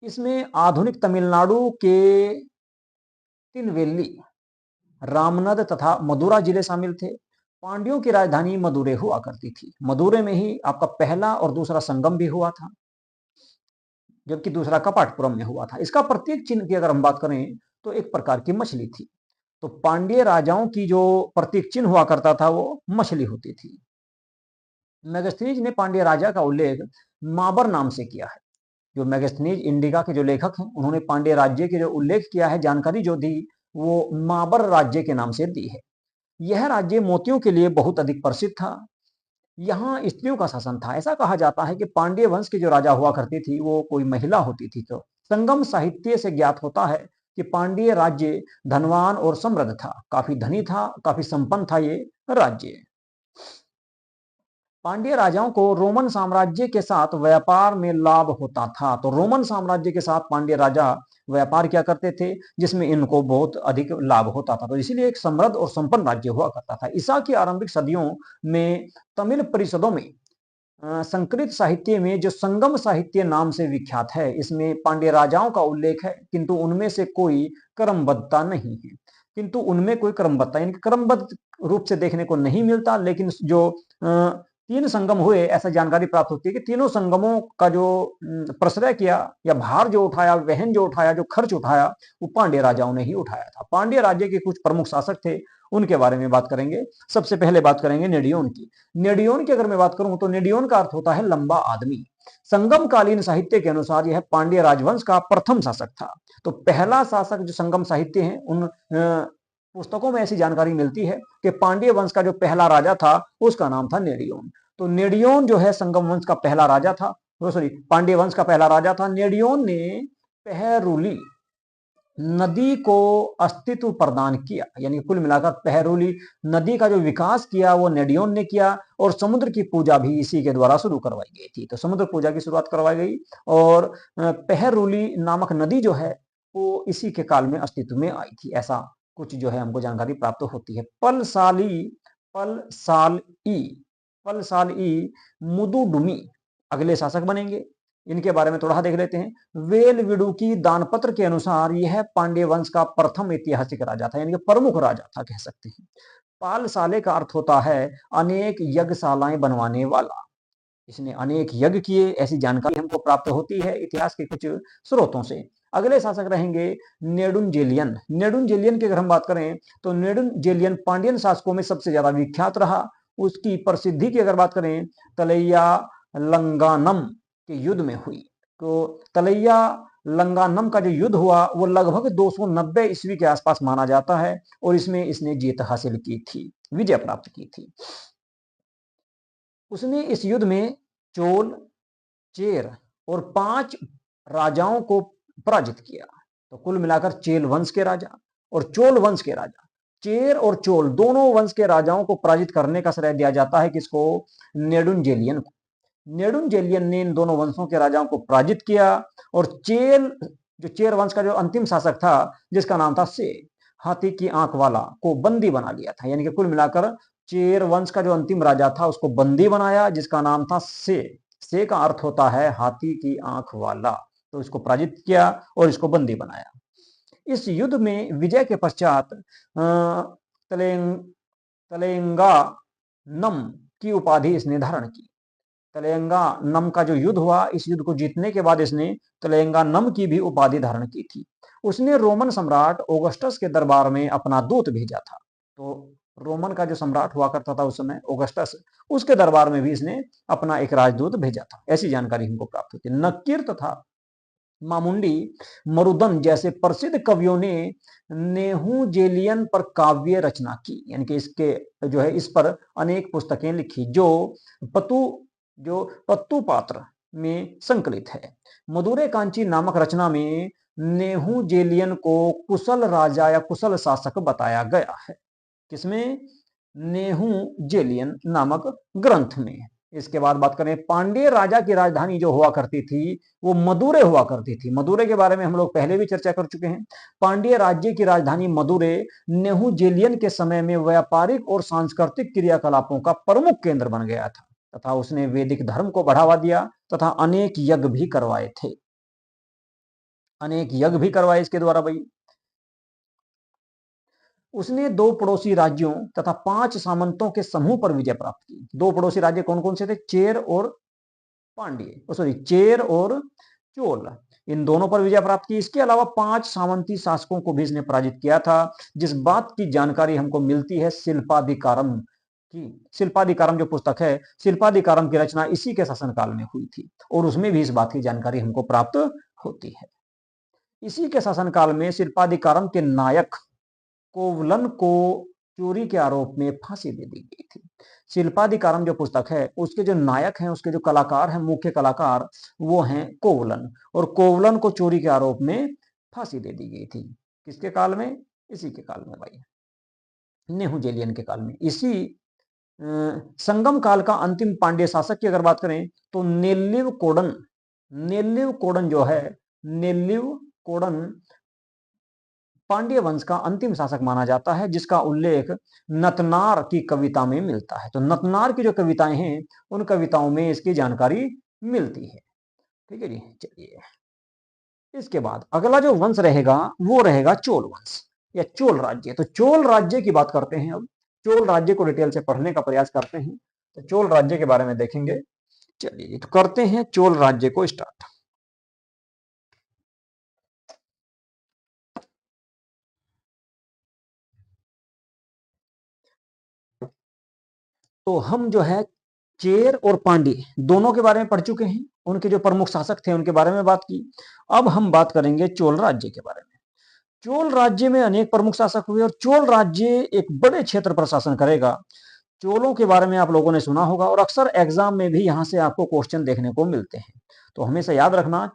इसमें आधुनिक तमिलनाडु के तिनवेली, रामनद तथा मदुरा जिले शामिल थे। पांड्यों की राजधानी मदुरै हुआ करती थी। मदुरै में ही आपका पहला और दूसरा संगम भी हुआ था, जबकि दूसरा कपाटपुरम में हुआ था। इसका प्रतीक चिन्ह की अगर हम बात करें तो एक प्रकार की मछली थी। तो पांड्य राजाओं की जो प्रतीक चिन्ह हुआ करता था वो मछली होती थी। मेगस्थनीज ने पांड्य राजा का उल्लेख माबर नाम से किया है। जो मेगस्थनीज इंडिका के जो लेखक हैं उन्होंने पांड्य राज्य के जो उल्लेख किया है, जानकारी जो दी वो माबर राज्य के नाम से दी है। यह राज्य मोतियों के लिए बहुत अधिक प्रसिद्ध था। यहाँ स्त्रियों का शासन था। ऐसा कहा जाता है कि पांड्य वंश की जो राजा हुआ करती थी वो कोई महिला होती थी। तो संगम साहित्य से ज्ञात होता है कि पांड्य राज्य धनवान और समृद्ध था, काफी धनी था, काफी संपन्न था ये राज्य। पांड्य राजाओं को रोमन साम्राज्य के साथ व्यापार में लाभ होता था। तो रोमन साम्राज्य के साथ पांड्य राजा व्यापार क्या करते थे जिसमें इनको बहुत अधिक लाभ होता था। तो इसीलिए एक समृद्ध और संपन्न राज्य हुआ करता था। ईसा की आरंभिक सदियों में तमिल परिषदों में संस्कृत साहित्य में जो संगम साहित्य नाम से विख्यात है, इसमें पांड्य राजाओं का उल्लेख है, किंतु उनमें से कोई क्रमबद्धता नहीं है। किंतु उनमें कोई क्रमबद्धता यानी क्रमबद्ध रूप से देखने को नहीं मिलता। लेकिन जो तीन संगम हुए ऐसा जानकारी प्राप्त होती है कि तीनों संगमों का जो प्रश्रय किया या भार जो उठाया, वहन जो उठाया, जो खर्च उठाया वो पांड्य राजाओं ने ही उठाया था। पांड्य राज्य के कुछ प्रमुख शासक थे, उनके बारे में बात करेंगे। सबसे पहले बात करेंगे नेडियोन की। नेडियोन की अगर मैं बात करूं तो नेडियोन का अर्थ होता है लंबा आदमी। संगम कालीन साहित्य के अनुसार यह पांड्य राजवंश का प्रथम शासक था। तो पहला शासक जो संगम साहित्य है उन पुस्तकों में ऐसी जानकारी मिलती है कि पांड्य वंश का जो पहला राजा था उसका नाम था नेडियोन। तो नेडियोन जो है संगम वंश का पहला राजा था, पांड्य वंश का पहला राजा था। नेडियोन ने पहरुली नदी को अस्तित्व प्रदान किया, यानी कुल मिलाकर पहरुली नदी का जो विकास किया वो नेडियोन ने किया। और समुद्र की पूजा भी इसी के द्वारा शुरू करवाई गई थी। तो समुद्र पूजा की शुरुआत करवाई गई और पहरुली नामक नदी जो है वो इसी के काल में अस्तित्व में आई थी। ऐसा कुछ जो है हमको जानकारी प्राप्त होती है। पलसाली मुदुडुमी अगले शासक बनेंगे। इनके बारे में थोड़ा देख लेते हैं। वेलविडु की दानपत्र के अनुसार यह पांड्य वंश का प्रथम ऐतिहासिक राजा था, यानी कि प्रमुख राजा था कह सकते हैं। पालसाले का अर्थ होता है अनेक यज्ञशालाएं बनवाने वाला। इसने अनेक यज्ञ किए, ऐसी जानकारी हमको प्राप्त होती है इतिहास के कुछ स्रोतों से। अगले शासक रहेंगे नेडुंजेलियन। नेडुंजेलियन की अगर हम बात करें तो नेडुंजेलियन पांड्यन शासकों में सबसे ज्यादा विख्यात रहा। उसकी प्रसिद्धि की अगर बात करें तलैया लंगानम के युद्ध में हुई। तो तलैया लंगानम का जो युद्ध हुआ वो लगभग 290 ईस्वी के आसपास माना जाता है और इसमें इसने जीत हासिल की थी, विजय प्राप्त की थी। उसने इस युद्ध में चोल, चेर और 5 राजाओं को पराजित किया। तो कुल मिलाकर चेल वंश के राजा और चोल वंश के राजा, चेर और चोल दोनों वंश के राजाओं को पराजित करने का श्रेय दिया जाता है किसको? नेडुंजेलियन को। नेडुंजेलियन ने इन दोनों वंशों के राजाओं को पराजित किया और चेर वंश का जो अंतिम शासक था जिसका नाम था से, हाथी की आंख वाला, को बंदी बना लिया था। यानी कि कुल मिलाकर चेर वंश का जो अंतिम राजा था उसको बंदी बनाया जिसका नाम था से का अर्थ होता है हाथी की आंख वाला। तो इसको पराजित किया और इसको बंदी बनाया। इस युद्ध में विजय के पश्चात तलेंग तलेंगानम की उपाधि इसने धारण की। तलेंगानम का जो युद्ध हुआ, इस युद्ध को जीतने के बाद इसने तलेंगानम की भी उपाधि धारण की थी। उसने रोमन सम्राट ऑगस्टस के दरबार में अपना दूत भेजा था। तो रोमन का जो सम्राट हुआ करता था उस समय ऑगस्टस, उसके दरबार में भी इसने अपना एक राजदूत भेजा था, ऐसी जानकारी हमको प्राप्त होती है। नक्कीर तथा मामुंडी मरुदन जैसे प्रसिद्ध कवियों ने नेहुजेलियन पर काव्य रचना की, यानी कि इसके जो है इस पर अनेक पुस्तकें लिखी जो पत्तु पात्र में संकलित है। मदुरै कांची नामक रचना में नेहुजेलियन को कुशल राजा या कुशल शासक बताया गया है। किसमें? नेहुजेलियन नामक ग्रंथ में। इसके बाद बात करें, पांड्य राजा की राजधानी जो हुआ करती थी वो मदुरै हुआ करती थी। मदुरै के बारे में हम लोग पहले भी चर्चा कर चुके हैं। पांड्य राज्य की राजधानी मदुरै नेहुजेलियन के समय में व्यापारिक और सांस्कृतिक क्रियाकलापों का प्रमुख केंद्र बन गया था तथा उसने वैदिक धर्म को बढ़ावा दिया तथा अनेक यज्ञ भी करवाए थे। अनेक यज्ञ भी करवाए इसके द्वारा भाई। उसने 2 पड़ोसी राज्यों तथा 5 सामंतों के समूह पर विजय प्राप्त की। 2 पड़ोसी राज्य कौन कौन से थे? चेर और चेर और चोल, इन दोनों पर विजय प्राप्त की। इसके अलावा 5 सामंती शासकों को भी इसने पराजित किया था, जिस बात की जानकारी हमको मिलती है शिल्पाधिकारम की। शिल्पाधिकारम जो पुस्तक है, शिल्पाधिकारम की रचना इसी के शासनकाल में हुई थी और उसमें भी इस बात की जानकारी हमको प्राप्त होती है। इसी के शासनकाल में शिल्पाधिकारम के नायक कोवलन को चोरी के आरोप में फांसी दे दी गई थी। शिल्पाधिकारम जो पुस्तक है उसके जो नायक हैं, उसके जो कलाकार हैं, मुख्य कलाकार, वो हैं कोवलन, और कोवलन को चोरी के आरोप में फांसी दे दी गई थी। किसके काल में? इसी के काल में भाई, नेहुजेलियन के काल में। इसी संगम काल का अंतिम पांड्य शासक की अगर बात करें तो नेल्लिव कोडन जो है, नेल्लिव कोडन पांड्य वंश का अंतिम शासक माना जाता है, जिसका उल्लेख नतनार की कविता में मिलता है। तो नतनार की जो कविताएं हैं उन कविताओं में इसकी जानकारी मिलती है। ठीक है जी, चलिए इसके बाद अगला जो वंश रहेगा वो रहेगा चोल वंश या चोल राज्य। तो चोल राज्य की बात करते हैं। अब चोल राज्य को डिटेल से पढ़ने का प्रयास करते हैं, तो चोल राज्य के बारे में देखेंगे। चलिए तो करते हैं चोल राज्य को स्टार्ट। तो हम जो है चेर और पांड्य दोनों के बारे में पढ़ चुके हैं, उनके जो प्रमुख शासक थे उनके बारे में बात की। अब हम बात करेंगे चोल राज्य के बारे में। चोल राज्य में अनेक प्रमुख शासक हुए और चोल राज्य एक बड़े क्षेत्र पर शासन करेगा। चोलों के बारे में आप लोगों ने सुना होगा और अक्सर एग्जाम में भी यहां से आपको क्वेश्चन देखने को मिलते हैं। तो हमेशा याद रखना,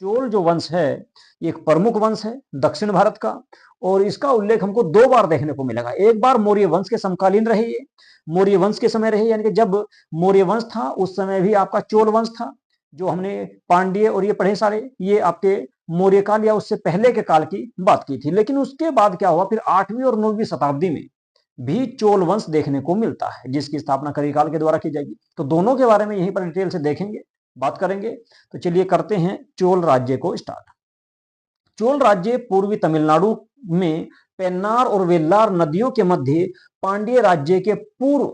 चोल जो वंश है एक प्रमुख वंश है दक्षिण भारत का, और इसका उल्लेख हमको 2 बार देखने को मिलेगा। एक बार मौर्य वंश के समकालीन रहे, ये मौर्य वंश के समय रहे, यानी कि जब मौर्य वंश था उस समय भी आपका चोल वंश था। जो हमने पांड्य और ये पढ़े सारे, ये आपके मौर्य काल या उससे पहले के काल की बात की थी। लेकिन उसके बाद क्या हुआ, फिर 8वीं और 9वीं शताब्दी में भी चोल वंश देखने को मिलता है, जिसकी स्थापना करिकाल के द्वारा की जाएगी। तो दोनों के बारे में यहीं पर डिटेल से देखेंगे, बात करेंगे। तो चलिए करते हैं चोल राज्य को स्टार्ट। चोल राज्य पूर्वी तमिलनाडु में पेन्नार और वेल्लार नदियों के मध्य पांड्य राज्य के पूर्व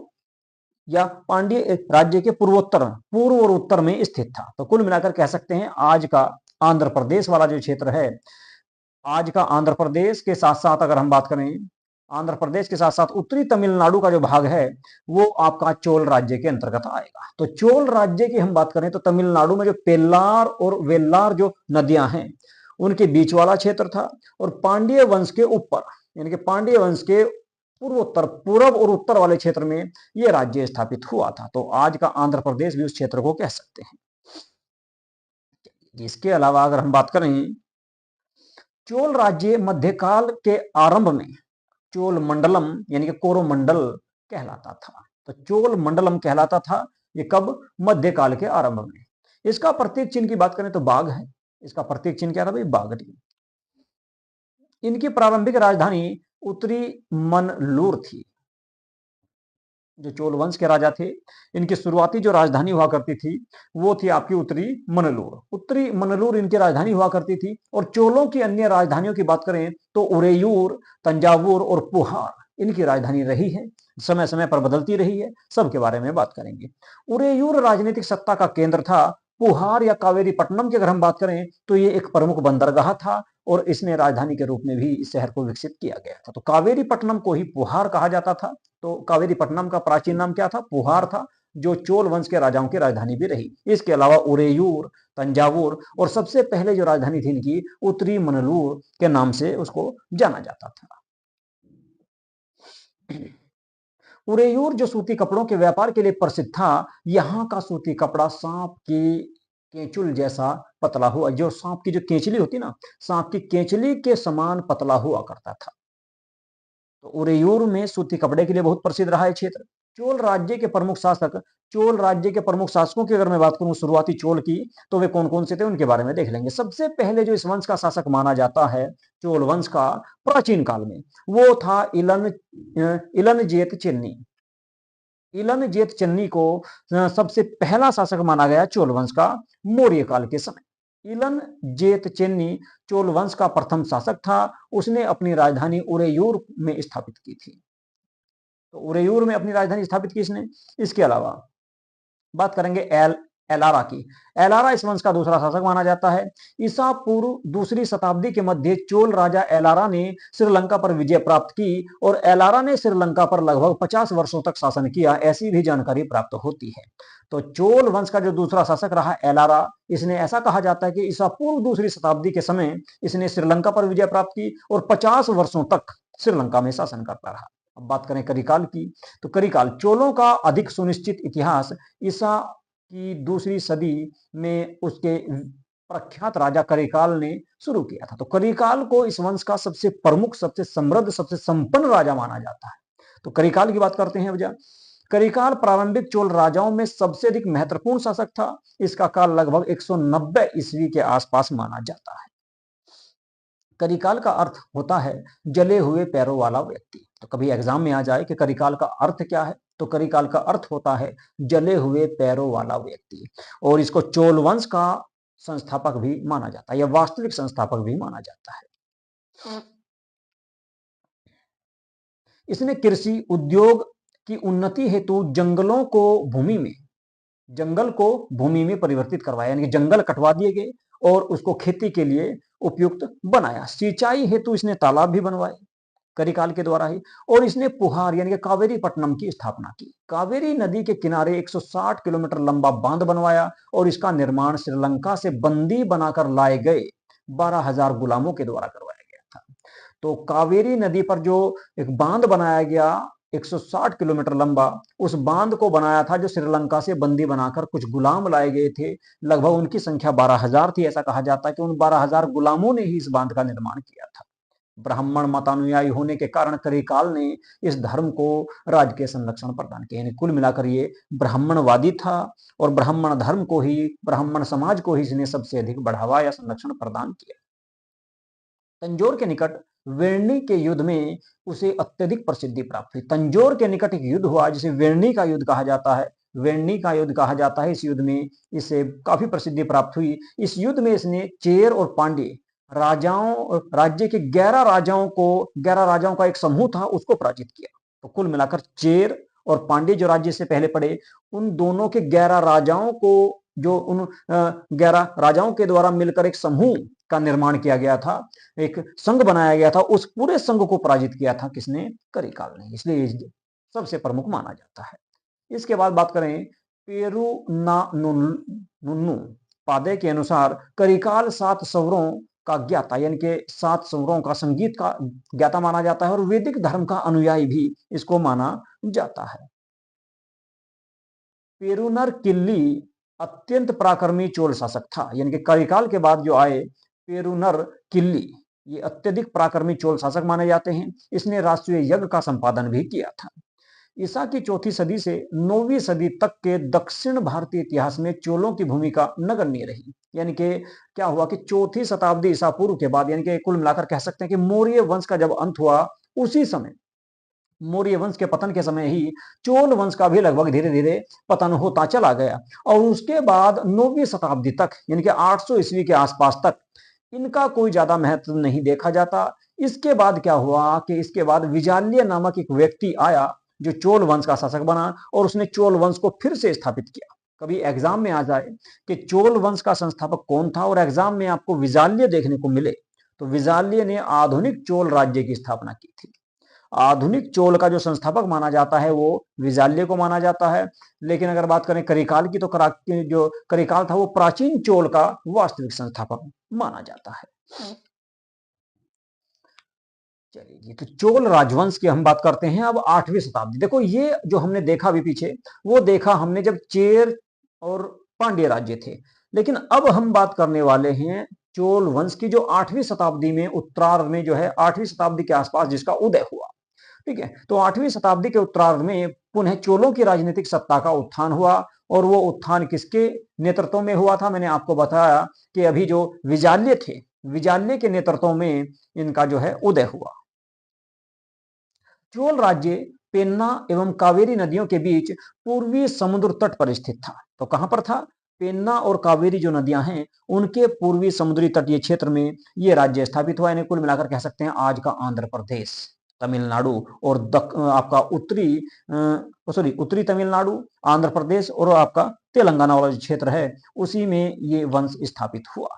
या पांड्य राज्य के पूर्व और उत्तर में स्थित था। तो कुल मिलाकर कह सकते हैं आज का आंध्र प्रदेश वाला जो क्षेत्र है, आज का आंध्र प्रदेश के साथ साथ अगर हम बात करें, आंध्र प्रदेश के साथ साथ उत्तरी तमिलनाडु का जो भाग है वो आपका चोल राज्य के अंतर्गत आएगा। तो चोल राज्य की हम बात करें तो तमिलनाडु में जो पेल्लार और वेल्लार जो नदियां हैं उनके बीच वाला क्षेत्र था, और पांड्य वंश के ऊपर यानी कि पांड्य वंश के पूर्व और उत्तर वाले क्षेत्र में यह राज्य स्थापित हुआ था। तो आज का आंध्र प्रदेश भी उस क्षेत्र को कह सकते हैं। इसके अलावा अगर हम बात करें, चोल राज्य मध्यकाल के आरंभ में चोल मंडलम यानी कि कोरोमंडल कहलाता था। तो चोल मंडलम कहलाता था, ये कब? मध्यकाल के आरंभ में। इसका प्रतीक चिन्ह की बात करें तो बाघ है। इसका प्रतीक चिन्ह क्या था भाई? बाघ। इनकी प्रारंभिक राजधानी उत्तरी मनलूर थी। जो चोल वंश के राजा थे, इनकी शुरुआती जो राजधानी हुआ करती थी वो थी आपकी उत्तरी मनलूर। उत्तरी मनलूर इनकी राजधानी हुआ करती थी। और चोलों की अन्य राजधानियों की बात करें तो उरेयूर, तंजावुर और पुहार इनकी राजधानी रही है, समय समय पर बदलती रही है। सबके बारे में बात करेंगे। उरेयूर राजनीतिक सत्ता का केंद्र था। पुहार या कावेरी पट्टनम की अगर हम बात करें तो ये एक प्रमुख बंदरगाह था और इसने राजधानी के रूप में भी इस शहर को विकसित किया गया था। तो कावेरी पट्टनम को ही पुहार कहा जाता था। तो कावेरी पट्टनम का प्राचीन नाम क्या था? पुहार था, जो चोल वंश के राजाओं की राजधानी भी रही। इसके अलावा उरेयूर, तंजावुर और सबसे पहले जो राजधानी थी इनकी उत्तरी मनलूर के नाम से उसको जाना जाता था। उरेयूर जो सूती कपड़ों के व्यापार के लिए प्रसिद्ध था, यहाँ का सूती कपड़ा सांप की केंचुल जैसा पतला हुआ, जो सांप की जो केंचली होती ना, सांप की केंचली के समान पतला हुआ करता था। तो उरेयूर में सूती कपड़े के लिए बहुत प्रसिद्ध रहा है क्षेत्र। चोल राज्य के प्रमुख शासकों की अगर मैं बात करूं शुरुआती चोल की, तो वे कौन कौन से थे उनके बारे में देख लेंगे। सबसे पहले जो इस वंश का शासक माना जाता है चोल वंश का प्राचीन काल में, वो था इलनजेत चेन्नी। इलनजेत चन्नी को सबसे पहला शासक माना गया चोल वंश का मौर्य काल के समय। इलनजेत चेन्नी चोल वंश का प्रथम शासक था। उसने अपनी राजधानी उरेयूर में स्थापित की थी। तो उरेयूर में अपनी राजधानी स्थापित की इसने। इसके अलावा बात करेंगे एलारा की। एलारा इस वंश का दूसरा शासक माना जाता है। ईसा पूर्व दूसरी शताब्दी के मध्य चोल राजा एलारा ने श्रीलंका पर विजय प्राप्त की और एलारा ने श्रीलंका पर लगभग 50 वर्षों तक शासन किया, ऐसी भी जानकारी प्राप्त होती है। तो चोल वंश का जो दूसरा शासक रहा एलारा, इसने ऐसा कहा जाता है कि ईसा पूर्व दूसरी शताब्दी के समय इसने श्रीलंका पर विजय प्राप्त की और 50 वर्षों तक श्रीलंका में शासन करता रहा। अब बात करें करिकाल की, तो करिकाल चोलों का अधिक सुनिश्चित इतिहास ईसा की दूसरी सदी में उसके प्रख्यात राजा करिकाल ने शुरू किया था। तो करिकाल को इस वंश का सबसे प्रमुख, सबसे समृद्ध, सबसे संपन्न राजा माना जाता है। तो करिकाल की बात करते हैं भैया। करिकाल प्रारंभिक चोल राजाओं में सबसे अधिक महत्वपूर्ण शासक था। इसका काल लगभग 190 ईस्वी के आसपास माना जाता है। करिकाल का अर्थ होता है जले हुए पैरों वाला व्यक्ति। तो कभी एग्जाम में आ जाए कि करिकाल का अर्थ क्या है, तो करिकाल का अर्थ होता है जले हुए पैरों वाला व्यक्ति। और इसको चोल वंश का संस्थापक भी माना जाता है या वास्तविक संस्थापक भी माना जाता है। इसने कृषि उद्योग की उन्नति हेतु जंगल को भूमि में परिवर्तित करवाया, यानी कि जंगल कटवा दिए गए और उसको खेती के लिए उपयुक्त बनाया। सिंचाई हेतु इसने तालाब भी बनवाए करिकाल के द्वारा ही। और इसने पुहार यानी कि कावेरी पट्टनम की स्थापना की। कावेरी नदी के किनारे 160 किलोमीटर लंबा बांध बनवाया और इसका निर्माण श्रीलंका से बंदी बनाकर लाए गए 12,000 गुलामों के द्वारा करवाया गया था। तो कावेरी नदी पर जो एक बांध बनाया गया 160 किलोमीटर लंबा, उस बांध को बनाया था जो श्रीलंका से बंदी बनाकर कुछ गुलाम लाए गए थे। लगभग उनकी संख्या 12,000 थी। ऐसा कहा जाता है कि उन 12,000 गुलामों ने ही इस बांध का निर्माण किया था। ब्राह्मण मतानुयायी होने के कारण करिकाल ने इस धर्म को राजकीय संरक्षण प्रदान किया। यानी कुल मिलाकर ये ब्राह्मणवादी था और ब्राह्मण धर्म को ही, ब्राह्मण समाज को ही इसने सबसे अधिक बढ़ावा या संरक्षण प्रदान किया। तंजौर के निकट वेरनी के युद्ध में उसे अत्यधिक प्रसिद्धि प्राप्त हुई। तंजौर के निकट एक युद्ध हुआ जिसे वेरनी का युद्ध कहा जाता है। वेरनी का युद्ध कहा जाता है। इस युद्ध में इसे काफी प्रसिद्धि प्राप्त हुई। इस युद्ध में इसने चेर और पांड्य राजाओं, राज्य के 11 राजाओं का एक समूह था, उसको पराजित किया। तो कुल मिलाकर चेर और पांड्य जो राज्य से पहले पड़े, उन दोनों के 11 राजाओं को, जो उन 11 राजाओं के द्वारा मिलकर एक समूह का निर्माण किया गया था, एक संघ बनाया गया था, उस पूरे संघ को पराजित किया था किसने? करिकाल ने। इसलिए सबसे प्रमुख माना जाता है। इसके बाद बात करें पेरुनानुन्नु पादे के अनुसार करिकाल 7 स्वरों का ज्ञाता, यानी कि 7 स्वरों का संगीत का ज्ञाता माना जाता है और वैदिक धर्म का अनुयायी भी इसको माना जाता है। पेरुनर किल्ली अत्यंत पराक्रमी चोल शासक था। यानी कि करिकाल के बाद जो आए पेरुनर किल्ली, ये अत्यधिक पराक्रमी चोल शासक माने जाते हैं। इसने राष्ट्रीय यज्ञ का संपादन भी किया था। ईसा की 4वीं सदी से 9वीं सदी तक के दक्षिण भारतीय इतिहास में चोलों की भूमिका नगण्य रही। यानी कि क्या हुआ कि 4वीं शताब्दी ईसा पूर्व के बाद, यानी कि कुल मिलाकर कह सकते हैं कि मौर्य वंश का जब अंत हुआ, उसी समय मौर्य वंश के पतन के समय ही चोल वंश का भी लगभग धीरे धीरे पतन होता चला गया और उसके बाद 9वीं शताब्दी तक यानी कि 800 ईस्वी के आसपास तक इनका कोई ज्यादा महत्व नहीं देखा जाता। इसके बाद क्या हुआ कि इसके बाद विजाल्य नामक एक व्यक्ति आया जो चोल वंश का शासक बना और उसने चोल वंश को फिर से स्थापित किया। कभी एग्जाम में आ जाए कि चोल वंश का संस्थापक कौन था और एग्जाम में आपको विजाल्य देखने को मिले, तो विजाल्य ने आधुनिक चोल राज्य की स्थापना की थी। आधुनिक चोल का जो संस्थापक माना जाता है वो विजाल्य को माना जाता है। लेकिन अगर बात करें करिकाल की, तो जो करिकाल था वो प्राचीन चोल का वास्तविक संस्थापक माना जाता है। चलिए जी, तो चोल राजवंश की हम बात करते हैं अब 8वीं शताब्दी। देखो ये जो हमने देखा अभी पीछे, वो देखा हमने जब चेर और पांड्य राज्य थे। लेकिन अब हम बात करने वाले हैं चोल वंश की, जो 8वीं शताब्दी में उत्तरार्ध में जो है 8वीं शताब्दी के आसपास जिसका उदय हुआ। ठीक है, तो 8वीं शताब्दी के उत्तरार्ध में पुनः चोलों की राजनीतिक सत्ता का उत्थान हुआ और वो उत्थान किसके नेतृत्व में हुआ था? मैंने आपको बताया कि अभी जो विजाल्य थे, विजाल्य के नेतृत्व में इनका जो है उदय हुआ। चोल राज्य पेन्ना एवं कावेरी नदियों के बीच पूर्वी समुद्र तट पर स्थित था। तो कहां पर था? पेन्ना और कावेरी जो नदियां हैं उनके पूर्वी समुद्री तटीय क्षेत्र में यह राज्य स्थापित हुआ। इन्हें कुल मिलाकर कह सकते हैं आज का आंध्र प्रदेश, तमिलनाडु और आपका उत्तरी तमिलनाडु, आंध्र प्रदेश और आपका तेलंगाना वाला जो क्षेत्र है उसी में ये वंश स्थापित हुआ।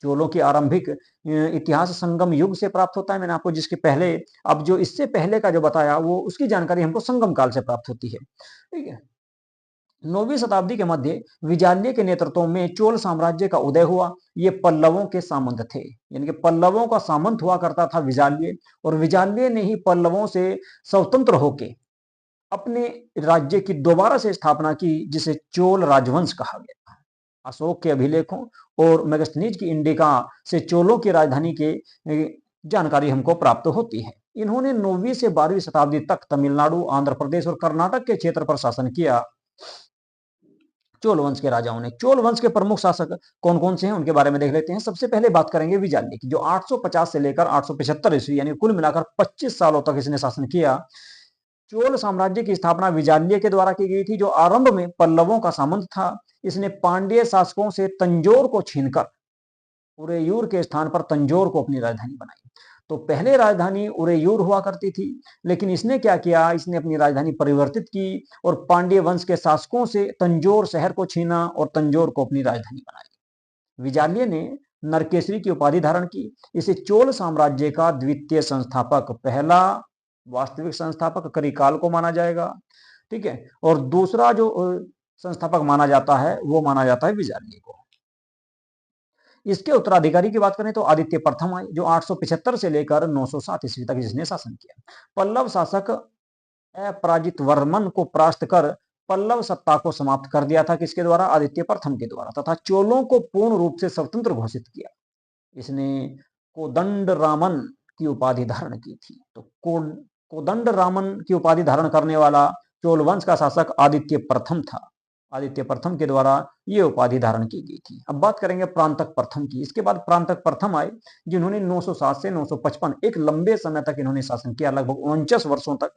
चोलों की आरंभिक इतिहास संगम युग से प्राप्त होता है। मैंने आपको जिसके पहले, अब जो इससे पहले का जो बताया वो उसकी जानकारी हमको संगम काल से प्राप्त होती है। ठीक है, 9वीं शताब्दी के मध्य विजाल्य के नेतृत्व में चोल साम्राज्य का उदय हुआ। ये पल्लवों के सामंत थे, यानी कि पल्लवों का सामंत हुआ करता था विजाल्य, और विजाल्य ने ही पल्लवों से स्वतंत्र होके अपने राज्य की दोबारा से स्थापना की, जिसे चोल राजवंश कहा गया। अशोक के अभिलेखों और मेगस्थनीज की इंडिका से चोलों की राजधानी के जानकारी हमको प्राप्त होती है। इन्होंने 9वीं से 12वीं शताब्दी तक तमिलनाडु, आंध्र प्रदेश और कर्नाटक के क्षेत्र पर शासन किया। चोल वंश के राजाओं ने। चोल वंश के प्रमुख शासक कौन कौन से हैं उनके बारे में देख लेते हैं। सबसे पहले बात करेंगे विजाल्य की, जो 850 से लेकर 875 ईस्वी यानी कुल मिलाकर 25 सालों तक इसने शासन किया। चोल साम्राज्य की स्थापना विजाल्य के द्वारा की गई थी, जो आरंभ में पल्लवों का सामंत था। इसने पांड्य शासकों से तंजौर को छीनकर उरेयूर के स्थान पर तंजौर को अपनी राजधानी बनाई। तो पहले राजधानी उरेयूर हुआ करती थी, लेकिन इसने क्या किया, इसने अपनी राजधानी परिवर्तित की और पांड्य वंश के शासकों से तंजौर शहर को छीना और तंजौर को अपनी राजधानी बनाई। विजाल्य ने नरकेसरी की उपाधि धारण की। इसे चोल साम्राज्य का द्वितीय संस्थापक, पहला वास्तविक संस्थापक करिकाल को माना जाएगा। ठीक है, और दूसरा जो संस्थापक माना जाता है वो माना जाता है विजाल्य को। इसके उत्तराधिकारी की बात करें तो आदित्य प्रथम आए, जो 875 से लेकर 907 ईस्वी तक जिसने शासन किया। पल्लव शासक अपराजित वर्मन को परास्त कर पल्लव सत्ता को समाप्त कर दिया था। किसके द्वारा? आदित्य प्रथम के द्वारा, तथा चोलों को पूर्ण रूप से स्वतंत्र घोषित किया। इसने कोदंड रामन की उपाधि धारण की थी। तो कोदंड रामन की उपाधि धारण करने वाला चोल वंश का शासक आदित्य प्रथम था। आदित्य प्रथम के द्वारा ये उपाधि धारण की गई थी। अब बात करेंगे प्रांतक प्रथम की। इसके बाद प्रांतक प्रथम आए, जिन्होंने 907 से 955 एक लंबे समय तक इन्होंने शासन किया, लगभग 49 वर्षों तक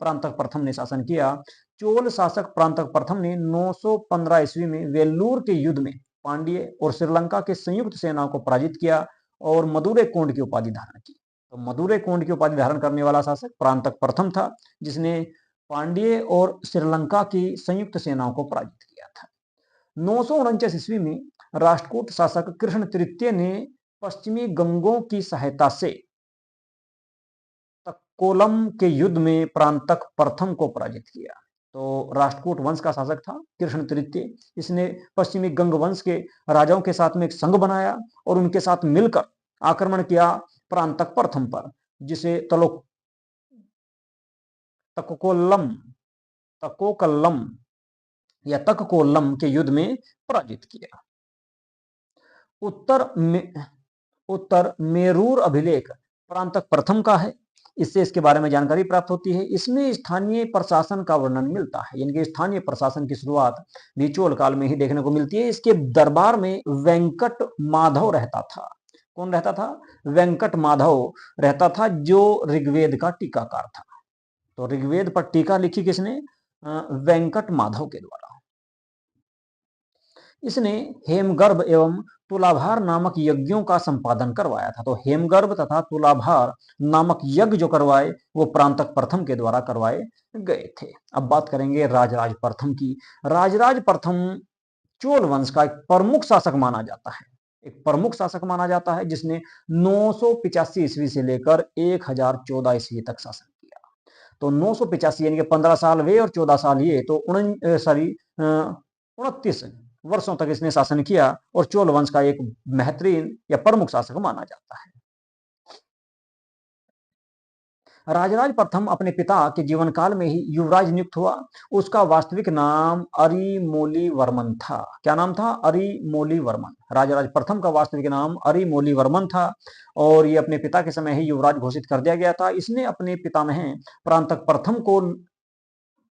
प्रांतक प्रथम ने शासन किया। चोल शासक प्रांतक प्रथम ने 915 ईस्वी में वेल्लूर के युद्ध में पांड्य और श्रीलंका के संयुक्त सेनाओं को पराजित किया और मदुरै कोंड की उपाधि धारण की। तो मदुरै कोंड की उपाधि धारण करने वाला शासक प्रांतक प्रथम था, जिसने पांड्य और श्रीलंका की संयुक्त सेनाओं को पराजित किया था। 949 ईस्वी में राष्ट्रकूट शासक कृष्ण तृतीय ने पश्चिमी गंगों की सहायता से तक्कोलम के युद्ध में प्रांतक प्रथम को पराजित किया। तो राष्ट्रकूट वंश का शासक था कृष्ण तृतीय। इसने पश्चिमी गंग वंश के राजाओं के साथ में एक संघ बनाया और उनके साथ मिलकर आक्रमण किया प्रांतक प्रथम पर, जिसे तकोकल्लम या तककोलम के युद्ध में पराजित किया। उत्तर मेरूर अभिलेख प्रांतक प्रथम का है। इससे इसके बारे में जानकारी प्राप्त होती है। इसमें स्थानीय प्रशासन का वर्णन मिलता है, यानी कि स्थानीय प्रशासन की शुरुआत भी चोल काल में ही देखने को मिलती है। इसके दरबार में वेंकट माधव रहता था। कौन रहता था? वेंकट माधव रहता था, जो ऋग्वेद का टीकाकार था। तो ऋग्वेद पर टीका लिखी किसने? वेंकट माधव के द्वारा। इसने हेमगर्भ एवं तुलाभार नामक यज्ञों का संपादन करवाया था। तो हेमगर्भ तथा तुलाभार नामक यज्ञ जो करवाए वो प्रांतक प्रथम के द्वारा करवाए गए थे। अब बात करेंगे राजराज प्रथम की। राजराज प्रथम चोल वंश का एक प्रमुख शासक माना जाता है। एक प्रमुख शासक माना जाता है जिसने 985 ईस्वी से लेकर 1014 ईस्वी तक शासन किया। तो 985 यानी कि 15 साल वे और 14 साल ये, तो 29 वर्षों तक इसने शासन किया और चोल वंश का एक महत्वहीन या प्रमुख शासक माना जाता है। राजराज प्रथम अपने पिता के जीवन काल में ही युवराज नियुक्त हुआ। उसका वास्तविक नाम अरिमोलीवर्मन था। क्या नाम था? अरिमोलीवर्मन। राजराज प्रथम का वास्तविक नाम अरिमोलीवर्मन था और ये अपने पिता के समय ही युवराज घोषित कर दिया गया था। इसने अपने पितामह प्रांतक प्रथम को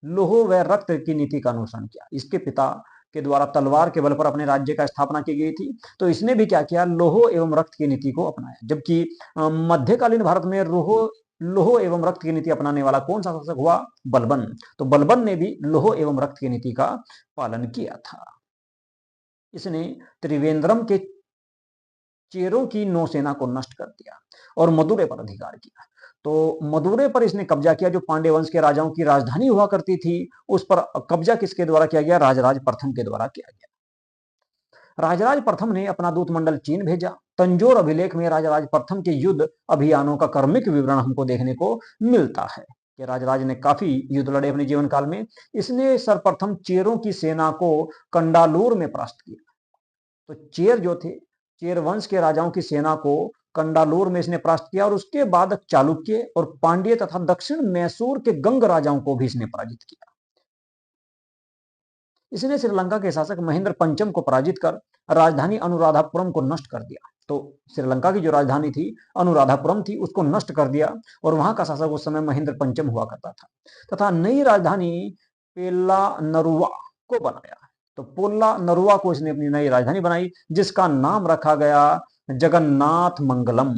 लोह व रक्त की नीति का अनुसरण किया। इसके पिता के द्वारा तलवार के बल पर अपने राज्य का स्थापना की गई थी, तो इसने भी क्या किया? लोह एवं रक्त की नीति को अपनाया। जबकि मध्यकालीन भारत में लोह एवं रक्त की नीति अपनाने वाला कौन सा शासक हुआ? बलबन। तो बलबन ने भी लोह एवं रक्त की नीति का पालन किया था। इसने त्रिवेंद्रम के चेरों की नौसेना को नष्ट कर दिया और मदुरै पर अधिकार किया। तो मदुरै पर इसने कब्जा किया, जो पांड्य वंश के राजाओं की राजधानी हुआ करती थी, उस पर कब्जा किसके द्वारा किया गया? राजराज प्रथम के द्वारा किया गया। राजराज प्रथम ने अपना दूत मंडल चीन भेजा। तंजोर अभिलेख में राजराज प्रथम के युद्ध अभियानों का क्रमिक विवरण हमको देखने को मिलता है कि राजराज ने काफी युद्ध लड़े अपने जीवन काल में। इसने सर्वप्रथम चेरों की सेना को कंडालूर में परास्त किया। तो चेर जो थे, चेर वंश के राजाओं की सेना को कंडालूर में इसने परास्त किया और उसके बाद चालुक्य और पांड्य तथा दक्षिण मैसूर के गंग राजाओं को भी इसने पराजित किया। इसने श्रीलंका के शासक महेंद्र पंचम को पराजित कर राजधानी अनुराधापुरम को नष्ट कर दिया। तो श्रीलंका की जो राजधानी थी अनुराधापुरम थी, उसको नष्ट कर दिया और वहां का शासक उस समय महेंद्र पंचम हुआ करता था, तथा नई राजधानी पेल्ला नरुवा को बनाया। तो पोल्ला नरुवा को इसने अपनी नई राजधानी बनाई, जिसका नाम रखा गया जगन्नाथ मंगलम।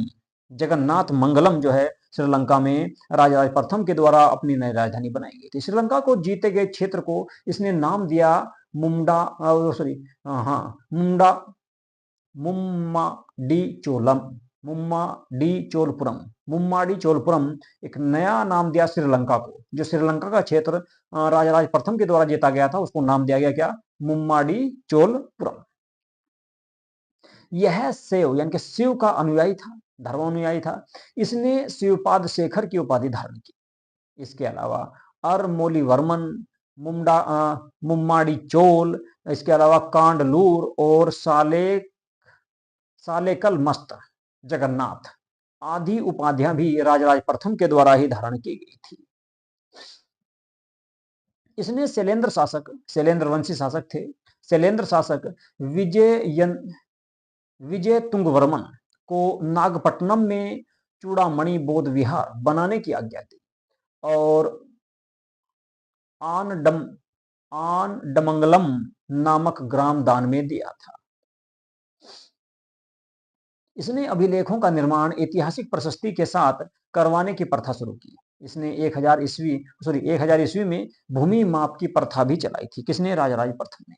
जगन्नाथ मंगलम जो है श्रीलंका में राजराज प्रथम के द्वारा अपनी नई राजधानी बनाई गई थी। श्रीलंका को जीते गए क्षेत्र को इसने नाम दिया मुंडा हाँ मुंडा मुम्माडी चोलम मुम्माडी चोलपुरम। मुम्माडी चोलपुरम एक नया नाम दिया श्रीलंका को। जो श्रीलंका का क्षेत्र राजराज प्रथम के द्वारा जीता गया था, उसको नाम दिया गया क्या? मुम्माडी चोलपुरम। यह शिव यानी कि शिव का अनुयायी था, धर्मानुयायी था। इसने शिवपाद शेखर की उपाधि धारण की। इसके अलावा अरमोलीवर्मन, मुम्माडी चोल, इसके अलावा कांडलूर और सालेकल मस्त जगन्नाथ आदि उपाधियां भी राजराज प्रथम के द्वारा ही धारण की गई थी। इसने शैलेंद्र वंशी शासक थे। शैलेंद्र शासक विजय तुंगवर्मन को नागपट्टनम में चूड़ामणि बौद्ध विहार बनाने की आज्ञा दी और आनडमंगलम नामक ग्राम दान में दिया था। इसने अभिलेखों का निर्माण ऐतिहासिक प्रशस्ति के साथ करवाने की प्रथा शुरू की। इसने 1000 ईस्वी में भूमि माप की प्रथा भी चलाई थी। किसने? राजराज प्रथम ने।